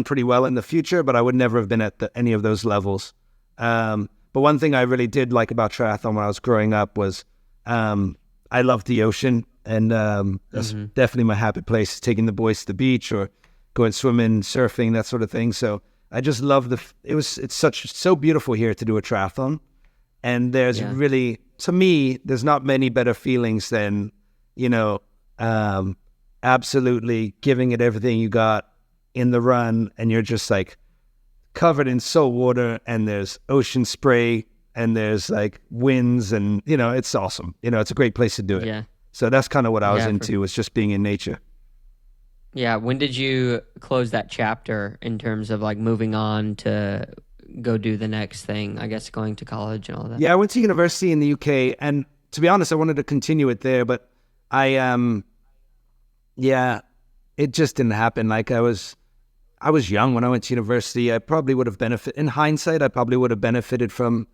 pretty well in the future, but I would never have been at any of those levels. But one thing I really did like about triathlon when I was growing up was I loved the ocean, and that's definitely my happy place, taking the boys to the beach or going swimming, surfing, that sort of thing. So I just love it's so beautiful here to do a triathlon. And there's really, to me, there's not many better feelings than, absolutely giving it everything you got in the run, and you're just like covered in salt water, and there's ocean spray, and there's like winds, and it's awesome. It's a great place to do it. Yeah. So that's kind of what I was into, was just being in nature. Yeah. When did you close that chapter in terms of like moving on to go do the next thing, I guess going to college and all that? Yeah, I went to university in the UK, and to be honest, I wanted to continue it there, but it just didn't happen. Like I was young when I went to university. I probably would have benefited, in hindsight, from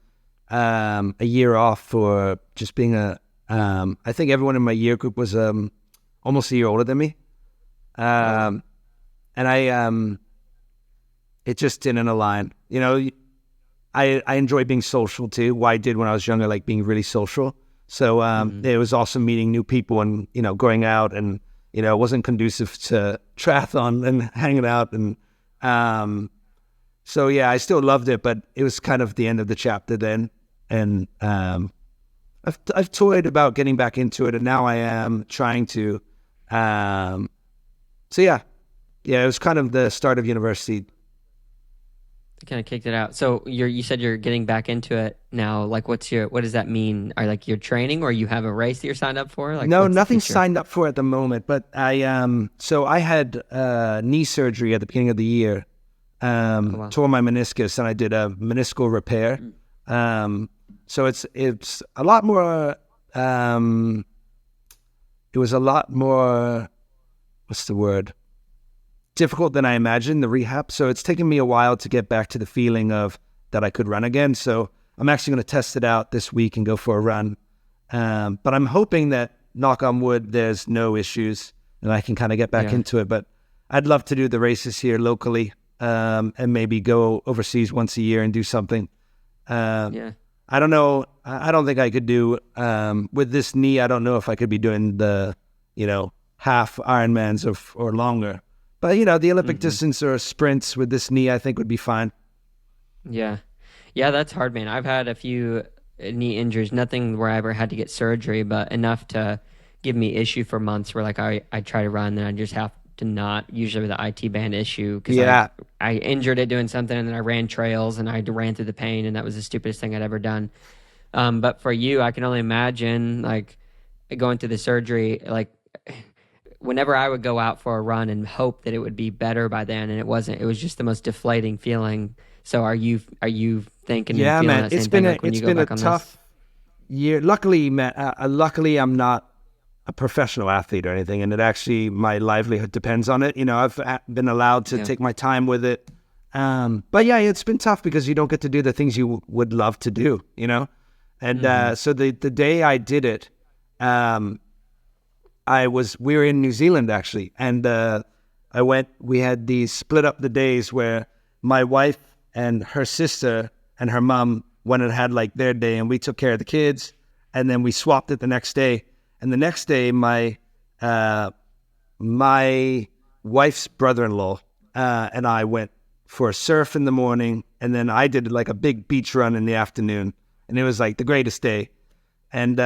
a year off for just being I think everyone in my year group was almost a year older than me. And it just didn't align. I enjoy being social too. What I did when I was younger, like being really social. So it was awesome meeting new people and, going out, and, it wasn't conducive to triathlon and hanging out. And so, yeah, I still loved it, but it was kind of the end of the chapter then. And I've toyed about getting back into it, and now I am trying to. So, yeah, it was kind of the start of university. Kind of kicked it out. So you said you're getting back into it now. Like, what does that mean? Are like you're training, or you have a race that you're signed up for? Like, no, nothing signed up for at the moment. But I had knee surgery at the beginning of the year. Tore my meniscus, and I did a meniscal repair. So it's a lot more. It was a lot more. What's the word? Difficult than I imagined, the rehab. So it's taken me a while to get back to the feeling of that I could run again. So I'm actually going to test it out this week and go for a run. But I'm hoping that, knock on wood, there's no issues and I can kind of get back into it. But I'd love to do the races here locally, and maybe go overseas once a year and do something. I don't know. I don't think I could do, with this knee, I don't know if I could be doing the, half Ironmans or longer. But, the Olympic distance or sprints with this knee, I think would be fine. Yeah. Yeah, that's hard, man. I've had a few knee injuries, nothing where I ever had to get surgery, but enough to give me issue for months where like I try to run, then I just have to not, usually with the IT band issue. Because I injured it doing something, and then I ran trails, and I ran through the pain, and that was the stupidest thing I'd ever done. But for you, I can only imagine like going through the surgery, like whenever I would go out for a run and hope that it would be better by then, and it wasn't. It was just the most deflating feeling. So are you thinking? Yeah, and feeling man. that same It's been thing, like when it's you go been a back on tough year. Luckily, man. Luckily, I'm not a professional athlete or anything, and it actually my livelihood depends on it. I've been allowed to take my time with it. But yeah, it's been tough because you don't get to do the things you would love to do. And so the day I did it, we were in New Zealand actually, and we had these split up the days where my wife and her sister and her mom went and had like their day, and we took care of the kids, and then we swapped it the next day. And the next day, my wife's brother-in-law and I went for a surf in the morning, and then I did like a big beach run in the afternoon. and it was like the greatest day. And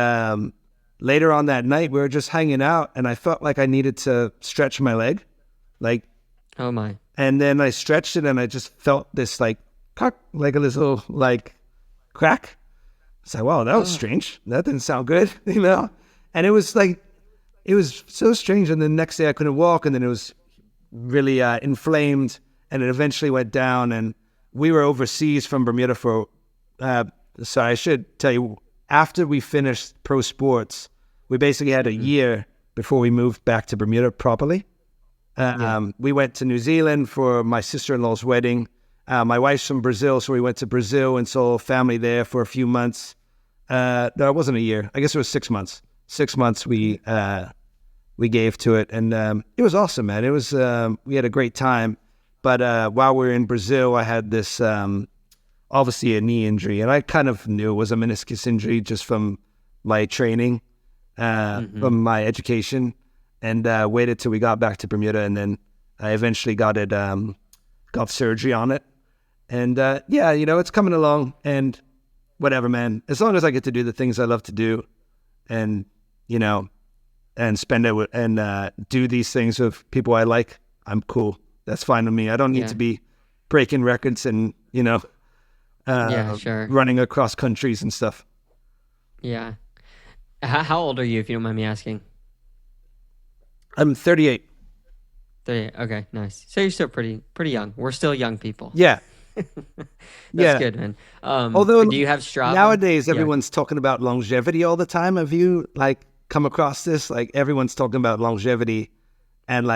later on that night, we were just hanging out, and I felt like I needed to stretch my leg, like, oh my. and then I stretched it, and I just felt this like like a little like crack. It's like, wow, that was strange. That didn't sound good, And it was like, it was so strange. And the next day I couldn't walk, and then it was really inflamed, and it eventually went down. And we were overseas from Bermuda for, so I should tell you, after we finished pro sports, we basically had a year before we moved back to Bermuda properly. We went to New Zealand for my sister-in-law's wedding. My wife's from Brazil, so we went to Brazil and saw family there for a few months. No, it wasn't a year. I guess it was 6 months. 6 months we gave to it, and it was awesome, man. It was we had a great time. But while we were in Brazil, I had this obviously a knee injury, and I kind of knew it was a meniscus injury just from my training, from my education, and waited till we got back to Bermuda, and then I eventually got surgery on it. And it's coming along, and whatever, man. As long as I get to do the things I love to do, and and spend it and do these things with people I like, I'm cool. That's fine with me. I don't need to be breaking records and sure, running across countries and stuff. Yeah. How old are you, if you don't mind me asking? I'm 38. 38. Okay, nice. So you're still pretty young. We're still young people. Yeah. That's good, man. Although do you have Strava? Nowadays, everyone's talking about longevity all the time. Have you come across this? Like, everyone's talking about longevity, and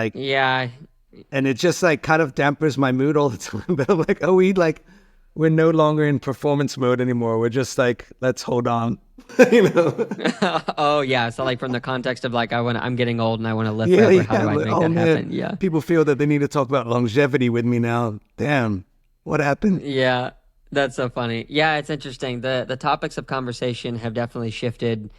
and it just kind of dampers my mood all the time. But I'm like, we're no longer in performance mode anymore. We're just let's hold on. Oh yeah. So from the context of I'm getting old and I want to live forever. How do I make that happen? Yeah. People feel that they need to talk about longevity with me now. Damn. What happened? Yeah, that's so funny. Yeah, it's interesting. The topics of conversation have definitely shifted,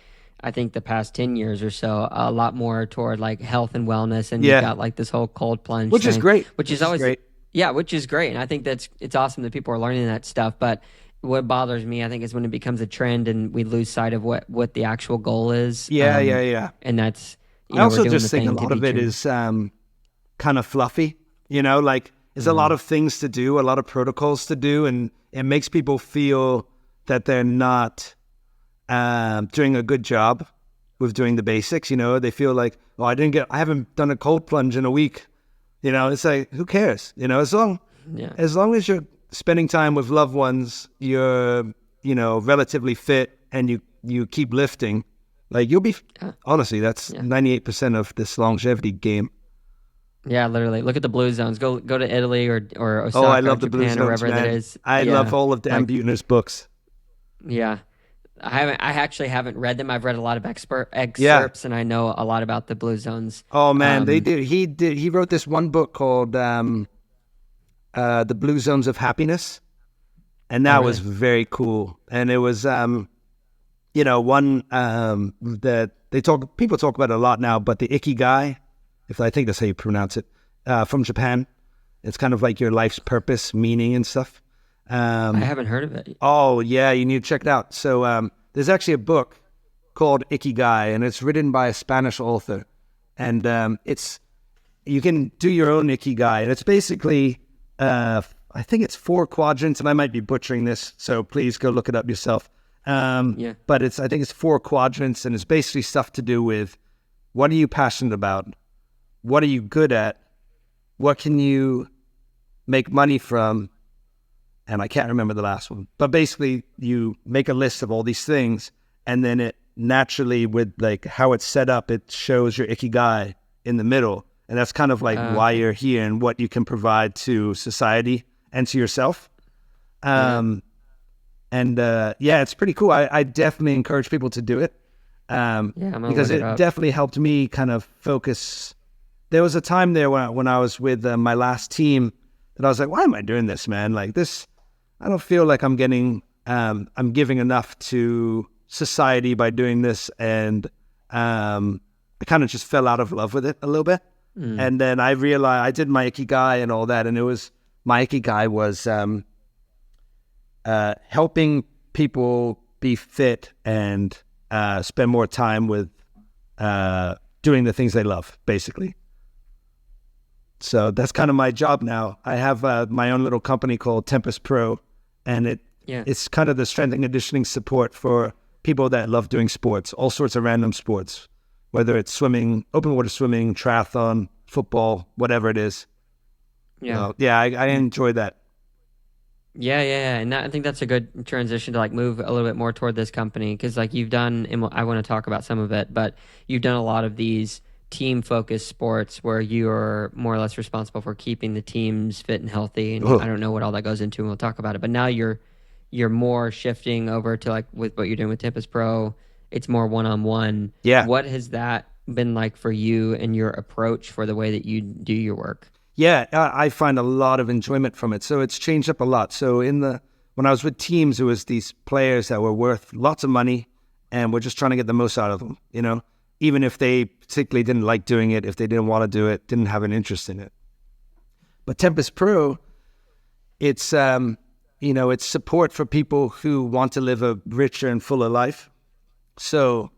I think, the past 10 years or so, a lot more toward health and wellness. And you've got this whole cold plunge which thing, is great. Which is always great. Yeah, which is great. And I think it's awesome that people are learning that stuff. But what bothers me, I think, is when it becomes a trend and we lose sight of what the actual goal is. Yeah. And that's, I also just think a lot of it is kind of fluffy, there's a lot of things to do, a lot of protocols to do, and it makes people feel that they're not doing a good job with doing the basics. They feel like, oh, I haven't done a cold plunge in a week. It's like, who cares? As long as you're spending time with loved ones, you're relatively fit, and you keep lifting, you'll be. Honestly, that's 98% of this longevity game. Yeah, literally. Look at the blue zones. Go to Italy or Osaka, I love the Japan, blue zones, or wherever that is. I love all of Dan Buettner's books. Yeah, I actually haven't read them. I've read a lot of excerpts, and I know a lot about the blue zones. Oh man, they did. He wrote this one book called The Blue Zones of Happiness, and that was very cool. And it was one that people talk about it a lot now, but the Ikigai, if I think that's how you pronounce it, from Japan. It's kind of like your life's purpose, meaning, and stuff. I haven't heard of it. Oh, yeah, you need to check it out. So there's actually a book called Ikigai, and it's written by a Spanish author. And you can do your own Ikigai. And it's basically, I think it's 4 quadrants, and I might be butchering this, so please go look it up yourself. But I think it's 4 quadrants, and it's basically stuff to do with what are you passionate about? What are you good at? What can you make money from? And I can't remember the last one. But basically, you make a list of all these things, and then it naturally, with how it's set up, it shows your Ikigai in the middle. And that's kind of why you're here and what you can provide to society and to yourself. It's pretty cool. I definitely encourage people to do it. Because it definitely helped me kind of focus. There was a time there when I was with my last team that I was like, why am I doing this, man? This, I don't feel like I'm giving enough to society by doing this. And I kind of just fell out of love with it a little bit. And then I realized I did my Ikigai and all that. And my Ikigai was helping people be fit and spend more time with doing the things they love, basically. So that's kind of my job now. I have my own little company called Tempest Pro, and it's kind of the strength and conditioning support for people that love doing sports, all sorts of random sports, whether it's swimming, open water swimming, triathlon, football, whatever it is. Yeah. I enjoy that. Yeah. And I think that's a good transition to like move a little bit more toward this company, because like you've done, and I want to talk about some of it, but you've done a lot of these team-focused sports where you're more or less responsible for keeping the teams fit and healthy. And I don't know what all that goes into, and we'll talk about it. But now you're more shifting over to like with what you're doing with Tempest Pro. It's more one-on-one. Yeah. What has that been like for you and your approach for the way that you do your work? Yeah, I find a lot of enjoyment from it. So it's changed up a lot. So when I was with teams, it was these players that were worth lots of money, and we're just trying to get the most out of them, even if they particularly didn't like doing it, if they didn't want to do it, didn't have an interest in it. But Tempest Pro, it's it's support for people who want to live a richer and fuller life. So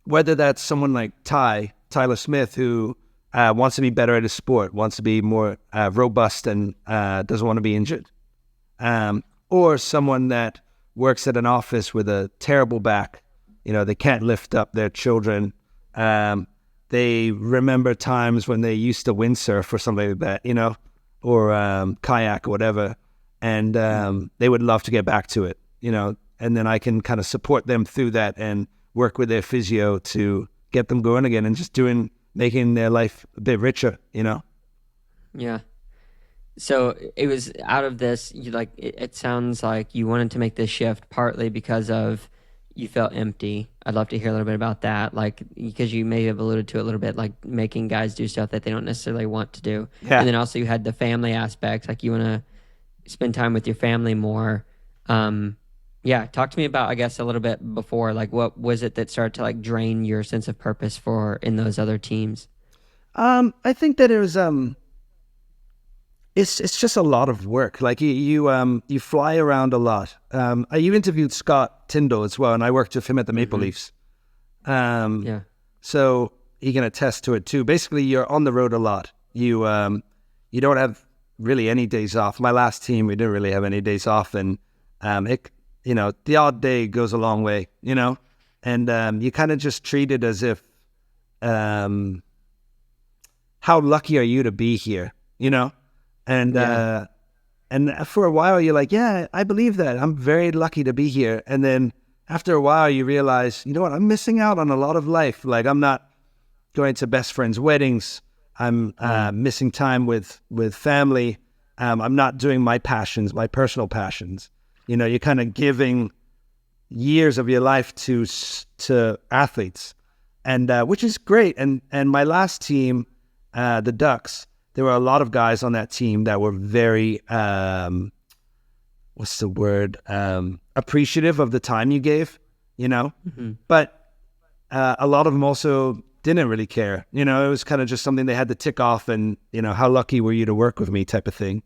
whether that's someone like Tyler Smith, who wants to be better at his sport, wants to be more robust and doesn't want to be injured, or someone that works at an office with a terrible back, they can't lift up their children. They remember times when they used to windsurf or something like that, or kayak or whatever, and they would love to get back to it, and then I can kind of support them through that and work with their physio to get them going again and just making their life a bit richer, Yeah. So it was out of this, it sounds like you wanted to make this shift partly because of you felt empty. I'd love to hear a little bit about that, like, because you may have alluded to it a little bit, like making guys do stuff that they don't necessarily want to do. Yeah. And then also you had the family aspects, like you want to spend time with your family more. Talk to me about, I guess, a little bit before, like what was it that started to like drain your sense of purpose in those other teams? I think that it was it's just a lot of work. Like you fly around a lot. You interviewed Scott Tyndall as well, and I worked with him at the Maple Leafs. So he can attest to it too. Basically, you're on the road a lot. You don't have really any days off. My last team, we didn't really have any days off, and the odd day goes a long way. And you kind of just treat it as if, how lucky are you to be here? And for a while you're like, yeah, I believe that. I'm very lucky to be here. And then after a while you realize, you know what, I'm missing out on a lot of life. Like I'm not going to best friends' weddings. I'm missing time with family. I'm not doing my passions, my personal passions. You're kind of giving years of your life to athletes, and which is great. And my last team, the Ducks, there were a lot of guys on that team that were very, appreciative of the time you gave, but a lot of them also didn't really care. It was kind of just something they had to tick off and, how lucky were you to work with me type of thing.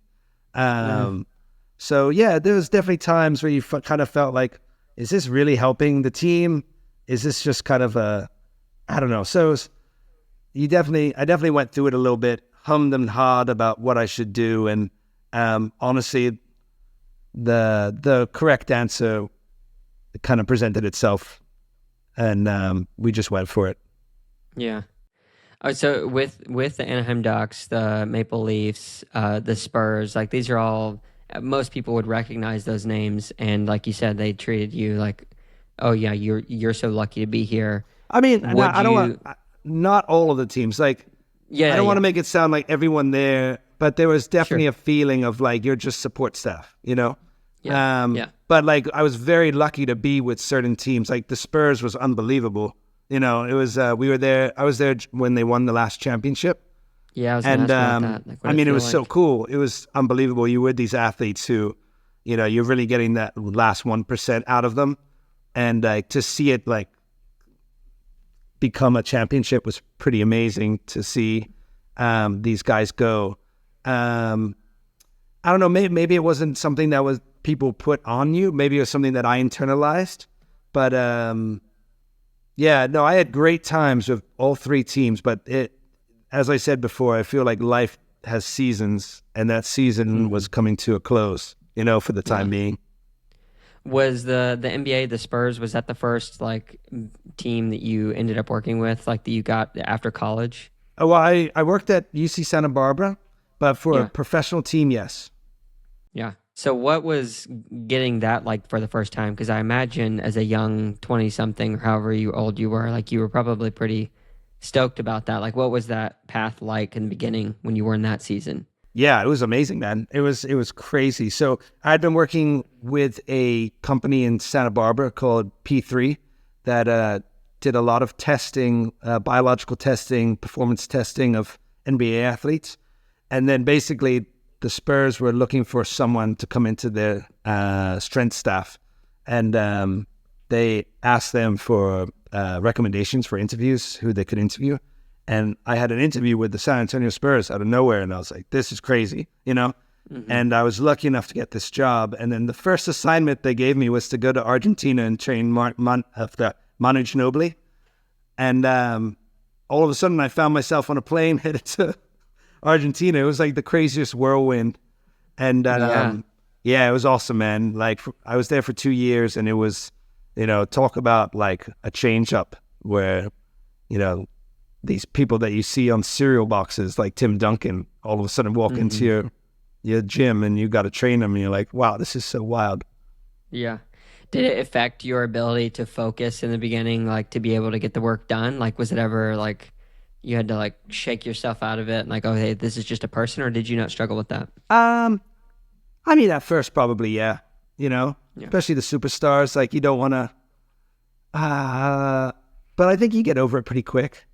So yeah, there was definitely times where you kind of felt like, is this really helping the team? Is this just kind of I don't know. So I definitely went through it a little bit, hummed and hawed about what I should do. And honestly, the correct answer kind of presented itself, and we just went for it. Yeah. So with the Anaheim Ducks, the Maple Leafs, the Spurs, like these are all, most people would recognize those names, and like you said, they treated you like, oh yeah, you're so lucky to be here. I mean, not all of the teams. Like, I don't want to make it sound like everyone there, but there was definitely a feeling of like you're just support staff, But like I was very lucky to be with certain teams. Like the Spurs was unbelievable. It was we were there. I was there when they won the last championship. Yeah, I was gonna ask about that. Like, it was so cool. It was unbelievable. You were with these athletes who, you're really getting that last 1% out of them, and to see it like become a championship was pretty amazing. To see these guys go. I don't know. Maybe it wasn't something that was people put on you. Maybe it was something that I internalized. But yeah, no, I had great times with all three teams. But as I said before, I feel like life has seasons, and that season was coming to a close, for the time being. Was the NBA, the Spurs, was that the first like team that you ended up working with, like that you got after college? Oh, well, I worked at UC Santa Barbara, but for a professional team, yes. Yeah. So what was getting that like for the first time? Because I imagine as a young 20-something, or however old you were, like you were probably pretty stoked about that. Like what was that path like in the beginning when you were in that season? Yeah, it was amazing, man. It was crazy. So I'd been working with a company in Santa Barbara called P3 that did a lot of testing, biological testing, performance testing of NBA athletes. And then basically the Spurs were looking for someone to come into their strength staff. And they asked them for recommendations for interviews, who they could interview. And I had an interview with the San Antonio Spurs out of nowhere, and I was like, this is crazy, And I was lucky enough to get this job. And then the first assignment they gave me was to go to Argentina and train Manu Ginobili. And all of a sudden, I found myself on a plane headed to Argentina. It was like the craziest whirlwind. And yeah, it was awesome, man. Like, I was there for 2 years, and it was, talk about like a change up where, these people that you see on cereal boxes, like Tim Duncan, all of a sudden walk into your gym and you got to train them, and you're like, wow, this is so wild. Yeah. Did it affect your ability to focus in the beginning, like to be able to get the work done? Like, was it ever like you had to like shake yourself out of it and like, oh, hey, this is just a person, or did you not struggle with that? I mean, at first, probably, yeah. Especially the superstars, like you don't want to, but I think you get over it pretty quick.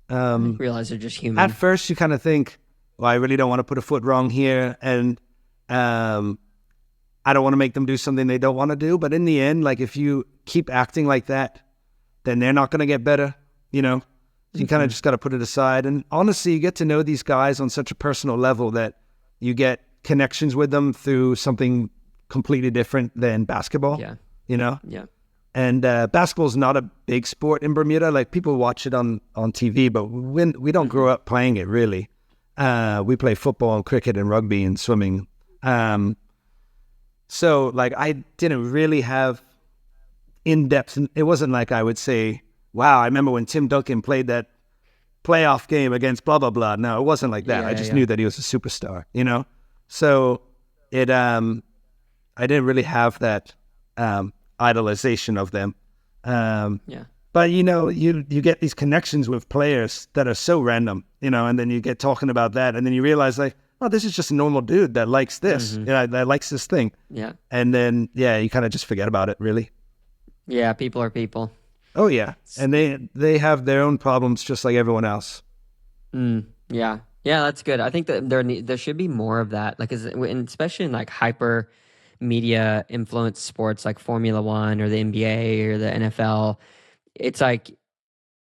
Realize they're just human. At first, you kind of think, well, I really don't want to put a foot wrong here, and I don't want to make them do something they don't want to do. But in the end, like if you keep acting like that, then they're not going to get better. You kind of just got to put it aside. And honestly, you get to know these guys on such a personal level that you get connections with them through something completely different than basketball. Yeah. Yeah. And basketball is not a big sport in Bermuda. Like people watch it on TV, but we don't grow up playing it really. We play football and cricket and rugby and swimming. So like I didn't really have in-depth. It wasn't like I would say, wow, I remember when Tim Duncan played that playoff game against blah, blah, blah. No, it wasn't like that. I just knew that he was a superstar, So it, I didn't really have that idolization of them. But you get these connections with players that are so random, and then you get talking about that, and then you realize like, oh, this is just a normal dude that likes this, that likes this thing. Yeah. And then you kind of just forget about it, really. Yeah, people are people. Oh yeah, and they have their own problems just like everyone else. Yeah, that's good. I think that there should be more of that, like, especially in like hyper media influenced sports like Formula One or the NBA or the NFL. It's like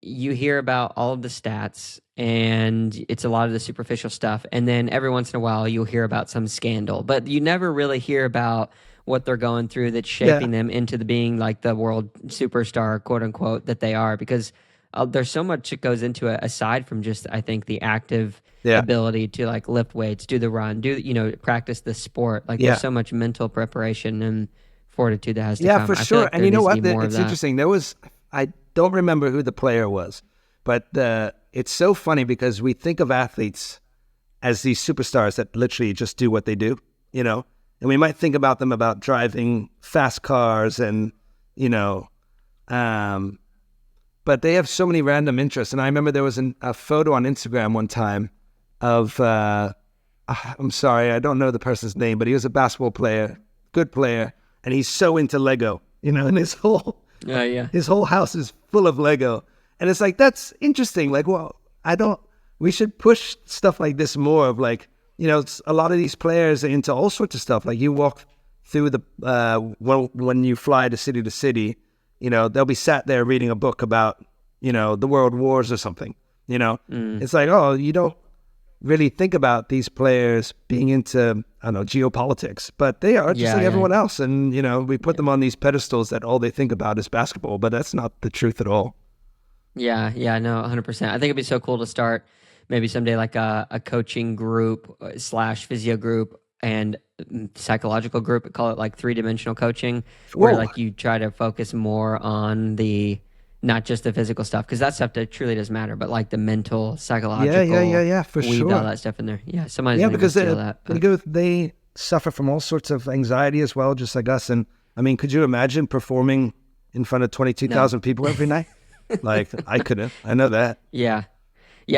you hear about all of the stats and it's a lot of the superficial stuff, and then every once in a while you'll hear about some scandal, but you never really hear about what they're going through that's shaping them into being like the world superstar, quote unquote, that they are, because there's so much that goes into it aside from just, I think, the active ability to like lift weights, do the run, practice the sport. Like there's so much mental preparation and fortitude that has to come. Yeah, for sure. Like, and you know what? It's interesting. I don't remember who the player was, but it's so funny because we think of athletes as these superstars that literally just do what they do, and we might think about them about driving fast cars and, but they have so many random interests. And I remember there was a photo on Instagram one time of, I'm sorry, I don't know the person's name, but he was a basketball player, good player. And he's so into Lego, and his whole house is full of Lego. And it's like, that's interesting. Like, well, we should push stuff like this more of like, a lot of these players are into all sorts of stuff. Like you walk through when you fly to city, they'll be sat there reading a book about, the world wars or something, It's like, oh, really think about these players being into, I don't know, geopolitics, but they are just like everyone else. And, we put them on these pedestals that all they think about is basketball, but that's not the truth at all. Yeah, no, 100%. I think it'd be so cool to start maybe someday like a coaching group / physio group and psychological group. Call it like 3-dimensional coaching, where Whoa. like you try to focus more on the not just the physical stuff, because that stuff that truly does matter, but like the mental, psychological, Yeah, for weave sure. all that stuff in there. Yeah, somebody's Yeah, gonna go because steal that. they suffer from all sorts of anxiety as well, just like us. And I mean, could you imagine performing in front of 22,000 people every night? Like, I couldn't. I know that. Yeah.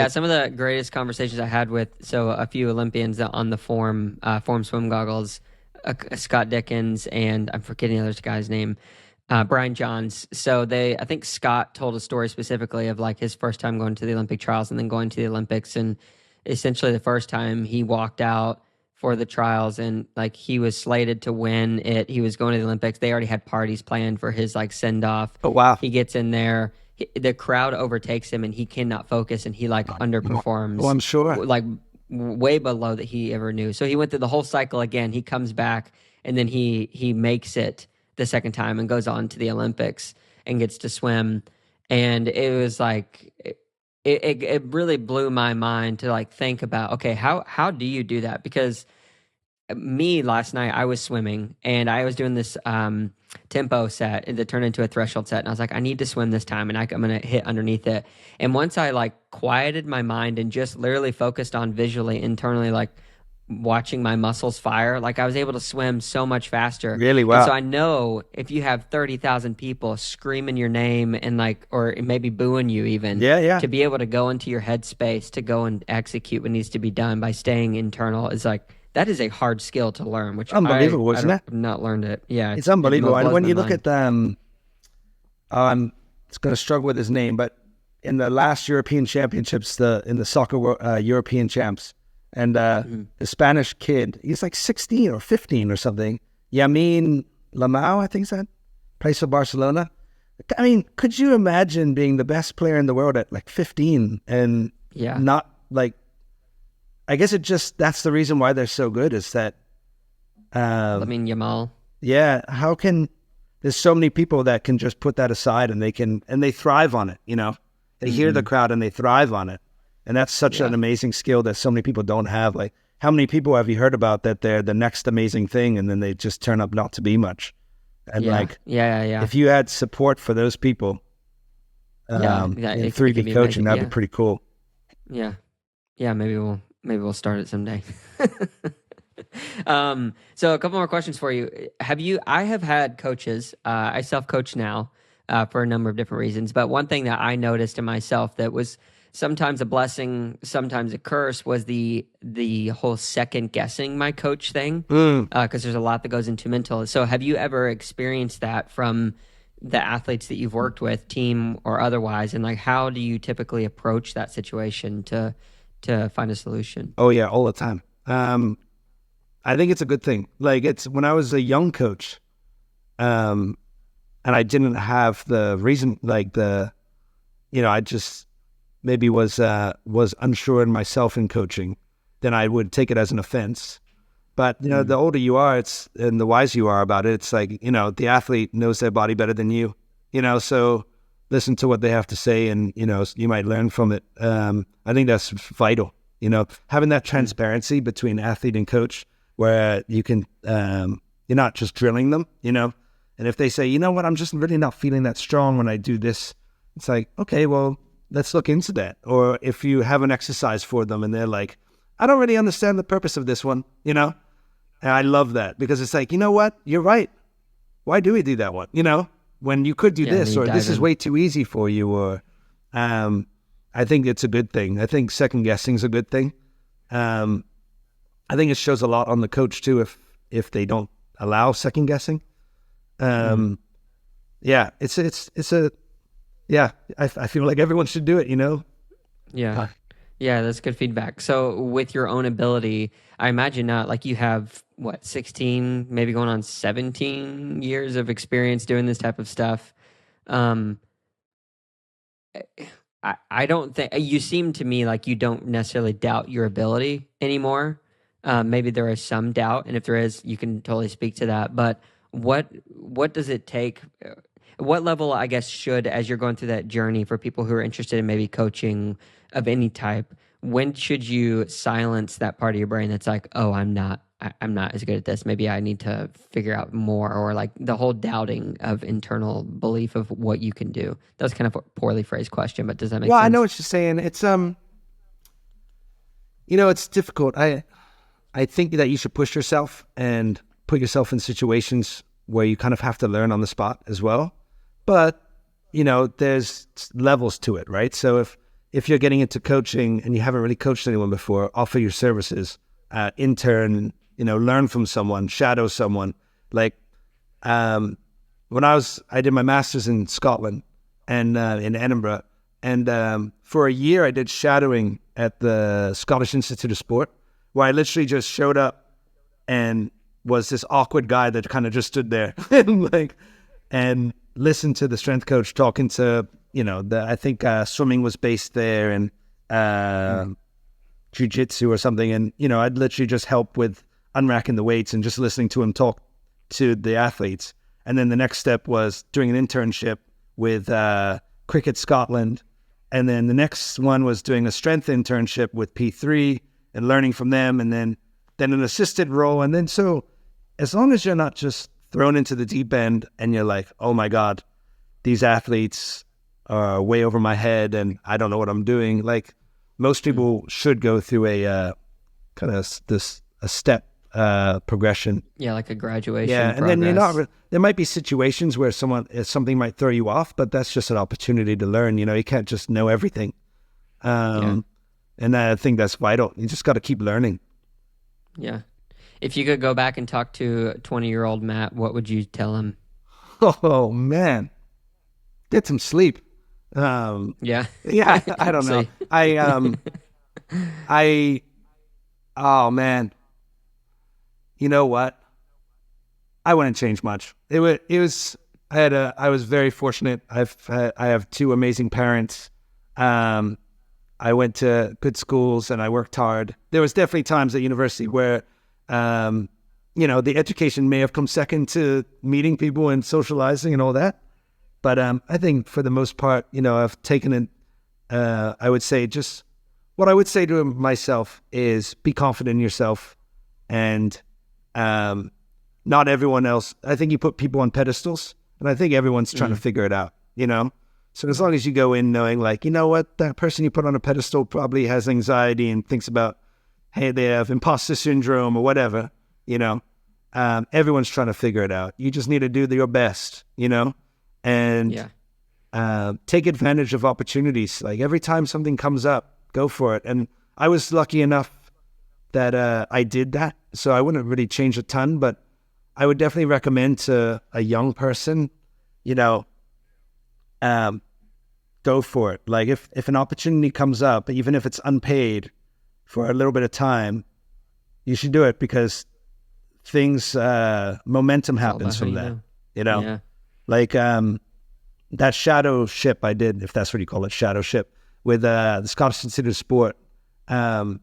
Some of the greatest conversations I had with a few Olympians on the Form swim goggles, Scott Dickens, and I'm forgetting the other guy's name, Brian Johns. So I think Scott told a story specifically of like his first time going to the Olympic trials and then going to the Olympics, and essentially the first time he walked out for the trials and like he was slated to win it. He was going to the Olympics. They already had parties planned for his like send off. Oh, wow. He gets in there. The crowd overtakes him and he cannot focus and he like underperforms. Oh, I'm sure. Like way below that he ever knew. So he went through the whole cycle again. He comes back and then he makes it the second time and goes on to the Olympics and gets to swim. And it was like it really blew my mind to like think about, okay, how do you do that? Because me last night I was swimming and I was doing this tempo set that turned into a threshold set, and I was like, I need to swim this time and I'm gonna hit underneath it. And once I like quieted my mind and just literally focused on visually internally like watching my muscles fire, like I was able to swim so much faster. Really? Wow. And so I know if you have 30,000 people screaming your name and like, or maybe booing you even, to be able to go into your headspace to go and execute what needs to be done by staying internal is like, that is a hard skill to learn, which unbelievable, isn't it? I've not learned it. Yeah, it's unbelievable. And when you look mind. at it's going to struggle with his name, but in the last European Championships, in the soccer European champs, and the Spanish kid, he's like 16 or 15 or something. Yamin Lamau, I think is that, plays for Barcelona. I mean, could you imagine being the best player in the world at like 15 and not like? I guess that's the reason why they're so good is that. I mean, Yamal. Yeah, there's so many people that can just put that aside and they thrive on it, They hear the crowd and they thrive on it. And that's such an amazing skill that so many people don't have. Like, how many people have you heard about that they're the next amazing thing and then they just turn up not to be much? And if you had support for those people in 3D coaching, that'd be pretty cool. Yeah. Yeah, maybe we'll start it someday. So a couple more questions for you. I have had coaches, I self-coach now for a number of different reasons, but one thing that I noticed in myself that was sometimes a blessing, sometimes a curse was the whole second guessing my coach thing, because there's a lot that goes into mental. So have you ever experienced that from the athletes that you've worked with, team or otherwise, and like how do you typically approach that situation to find a solution? Oh yeah, all the time. I think it's a good thing. Like, it's when I was a young coach, and I didn't have the reason, like I just maybe was unsure in myself in coaching, then I would take it as an offense. But the older you are, and the wiser you are about it, it's like the athlete knows their body better than you. So listen to what they have to say, and you might learn from it. I think that's vital. Having that transparency between athlete and coach, where you can, you're not just drilling them. And if they say, you know what, I'm just really not feeling that strong when I do this, it's like, okay, well, let's look into that. Or if you have an exercise for them and they're like, I don't really understand the purpose of this one, And I love that, because it's like, you know what, you're right. Why do we do that one? When you could do this, or this is way too easy for you, or I think it's a good thing. I think second guessing is a good thing. I think it shows a lot on the coach too if they don't allow second guessing. Yeah, I feel like everyone should do it, Yeah. Yeah, that's good feedback. So with your own ability, I imagine not like you have 16, maybe going on 17 years of experience doing this type of stuff. I don't think you seem to me like you don't necessarily doubt your ability anymore. Maybe there is some doubt, and if there is, you can totally speak to that. But what does it take? What level, I guess, should, as you're going through that journey, for people who are interested in maybe coaching of any type, when should you silence that part of your brain that's like, oh, I'm not as good at this. Maybe I need to figure out more, or like the whole doubting of internal belief of what you can do. That was kind of a poorly phrased question, but does that make Well, I know sense? what you're saying. It's it's difficult. I think that you should push yourself and put yourself in situations where you kind of have to learn on the spot as well. But, there's levels to it, right? So if you're getting into coaching and you haven't really coached anyone before, offer your services, intern, learn from someone, shadow someone. Like, when I did my master's in Scotland and in Edinburgh, and for a year I did shadowing at the Scottish Institute of Sport, where I literally just showed up and was this awkward guy that kind of just stood there and listened to the strength coach talking to, I think swimming was based there, and jiu-jitsu or something. And, I'd literally just help with unracking the weights and just listening to him talk to the athletes. And then the next step was doing an internship with Cricket Scotland. And then the next one was doing a strength internship with P3 and learning from them. And then an assisted role. And then, so as long as you're not just thrown into the deep end and you're like, oh my God, these athletes are way over my head and I don't know what I'm doing. Like, most people should go through a kind of a step progression. Yeah, like a graduation. Yeah, and progress. then there might be situations where something might throw you off, but that's just an opportunity to learn. You can't just know everything. And I think that's vital. You just got to keep learning. Yeah. If you could go back and talk to 20-year-old Matt, what would you tell him? Oh man, get some sleep. Yeah. I don't know. Oh man, you know what? I wouldn't change much. It was. I was very fortunate. I have two amazing parents. I went to good schools and I worked hard. There was definitely times at university where, the education may have come second to meeting people and socializing and all that. But I think for the most part, I've taken it. I would say just what I would say to myself is be confident in yourself, and not everyone else. I think you put people on pedestals, and I think everyone's trying to figure it out. So as long as you go in knowing, like, you know what, that person you put on a pedestal probably has anxiety and thinks about, hey, they have imposter syndrome or whatever. Everyone's trying to figure it out. You just need to do your best. And take advantage of opportunities. Like, every time something comes up, go for it. And I was lucky enough that I did that, so I wouldn't really change a ton, but I would definitely recommend to a young person, go for it. Like, if an opportunity comes up, even if it's unpaid for a little bit of time, you should do it, because things, momentum happens from that. Yeah. Like, that shadow ship I did, if that's what you call it, shadow ship, with the Scottish Institute of Sport. It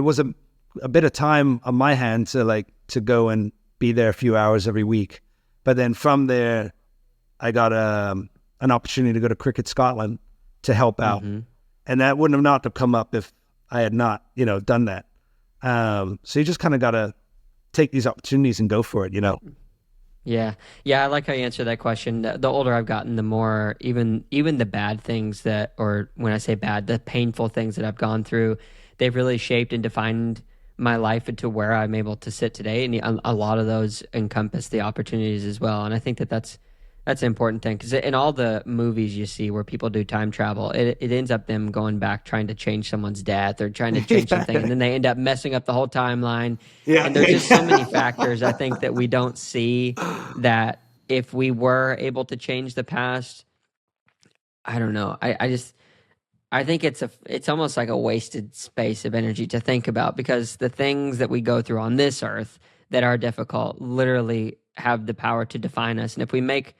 was a bit of time on my hand to go and be there a few hours every week. But then from there, I got an opportunity to go to Cricket Scotland to help out. And that wouldn't have not have come up if I had not, done that. So you just kind of got to take these opportunities and go for it, Yeah. I like how you answer that question. The older I've gotten, the more even the bad things or when I say bad, the painful things that I've gone through, they've really shaped and defined my life into where I'm able to sit today. And a lot of those encompass the opportunities as well. And I think that's an important thing, because in all the movies you see where people do time travel, it ends up them going back trying to change someone's death or trying to change something, and then they end up messing up the whole timeline. And there's just so many factors, I think, that we don't see, that if we were able to change the past, I don't know. I think it's almost like a wasted space of energy to think about, because the things that we go through on this earth that are difficult literally have the power to define us. And if we make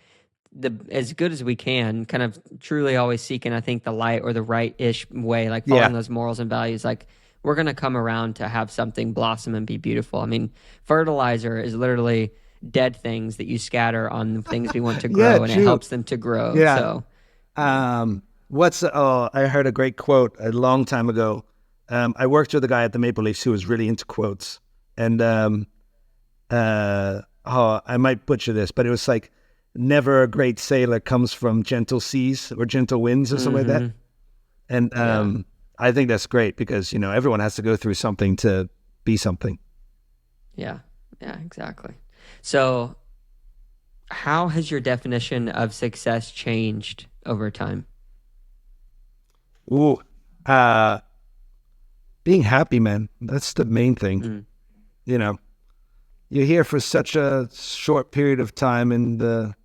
as good as we can, kind of truly always seeking, I think, the light or the right-ish way, like Yeah. following those morals and values, like we're going to come around to have something blossom and be beautiful. I mean, fertilizer is literally dead things that you scatter on the things we want to Yeah, grow, and it true. helps them to grow. Yeah. So, I heard a great quote a long time ago. I worked with a guy at the Maple Leafs who was really into quotes. And I might butcher this, but it was like, never a great sailor comes from gentle seas or gentle winds or something like that. And I think that's great because, everyone has to go through something to be something. Yeah, exactly. So how has your definition of success changed over time? Ooh, being happy, man. That's the main thing. You're here for such a short period of time, and that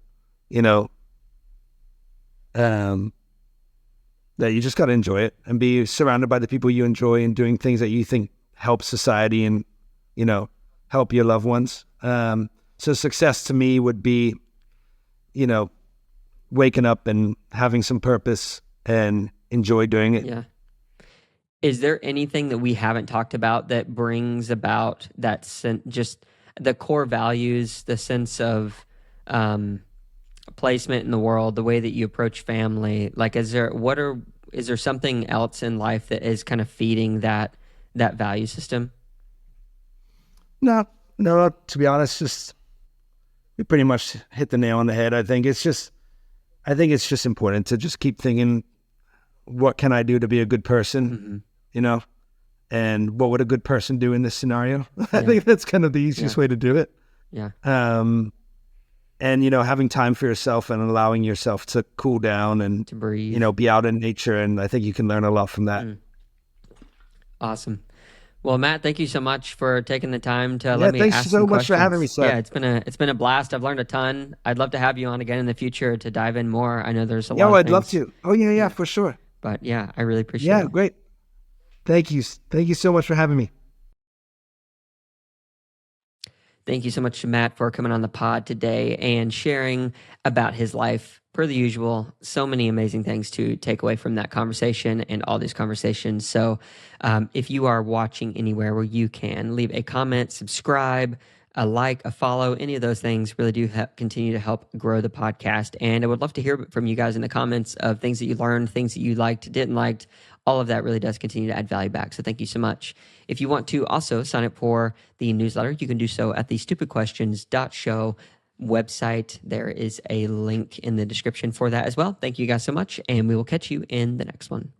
you just got to enjoy it and be surrounded by the people you enjoy and doing things that you think help society and help your loved ones. So success to me would be waking up and having some purpose and enjoy doing it. Yeah. Is there anything that we haven't talked about that brings about that just the core values, the sense of placement in the world, the way that you approach family? Like, is there something else in life that is kind of feeding that value system? No, to be honest, just you pretty much hit the nail on the head. I think it's just important to just keep thinking, what can I do to be a good person? And what would a good person do in this scenario? I think that's kind of the easiest way to do it. Yeah. And, having time for yourself and allowing yourself to cool down and to breathe, be out in nature. And I think you can learn a lot from that. Awesome. Well, Matt, thank you so much for taking the time to let me ask some questions. Thanks so much for having me, sir. Yeah, it's been a blast. I've learned a ton. I'd love to have you on again in the future to dive in more. I know there's a lot of I'd things. love to. Oh, yeah, for sure. But yeah, I really appreciate it. Yeah, great. Thank you. Thank you so much for having me. Thank you so much to Matt for coming on the pod today and sharing about his life. Per the usual, so many amazing things to take away from that conversation and all these conversations. So if you are watching anywhere where you can, leave a comment, subscribe, a like, a follow, any of those things really do continue to help grow the podcast. And I would love to hear from you guys in the comments of things that you learned, things that you liked, didn't like. All of that really does continue to add value back. So thank you so much. If you want to also sign up for the newsletter, you can do so at the stupidquestions.show website. There is a link in the description for that as well. Thank you guys so much, and we will catch you in the next one.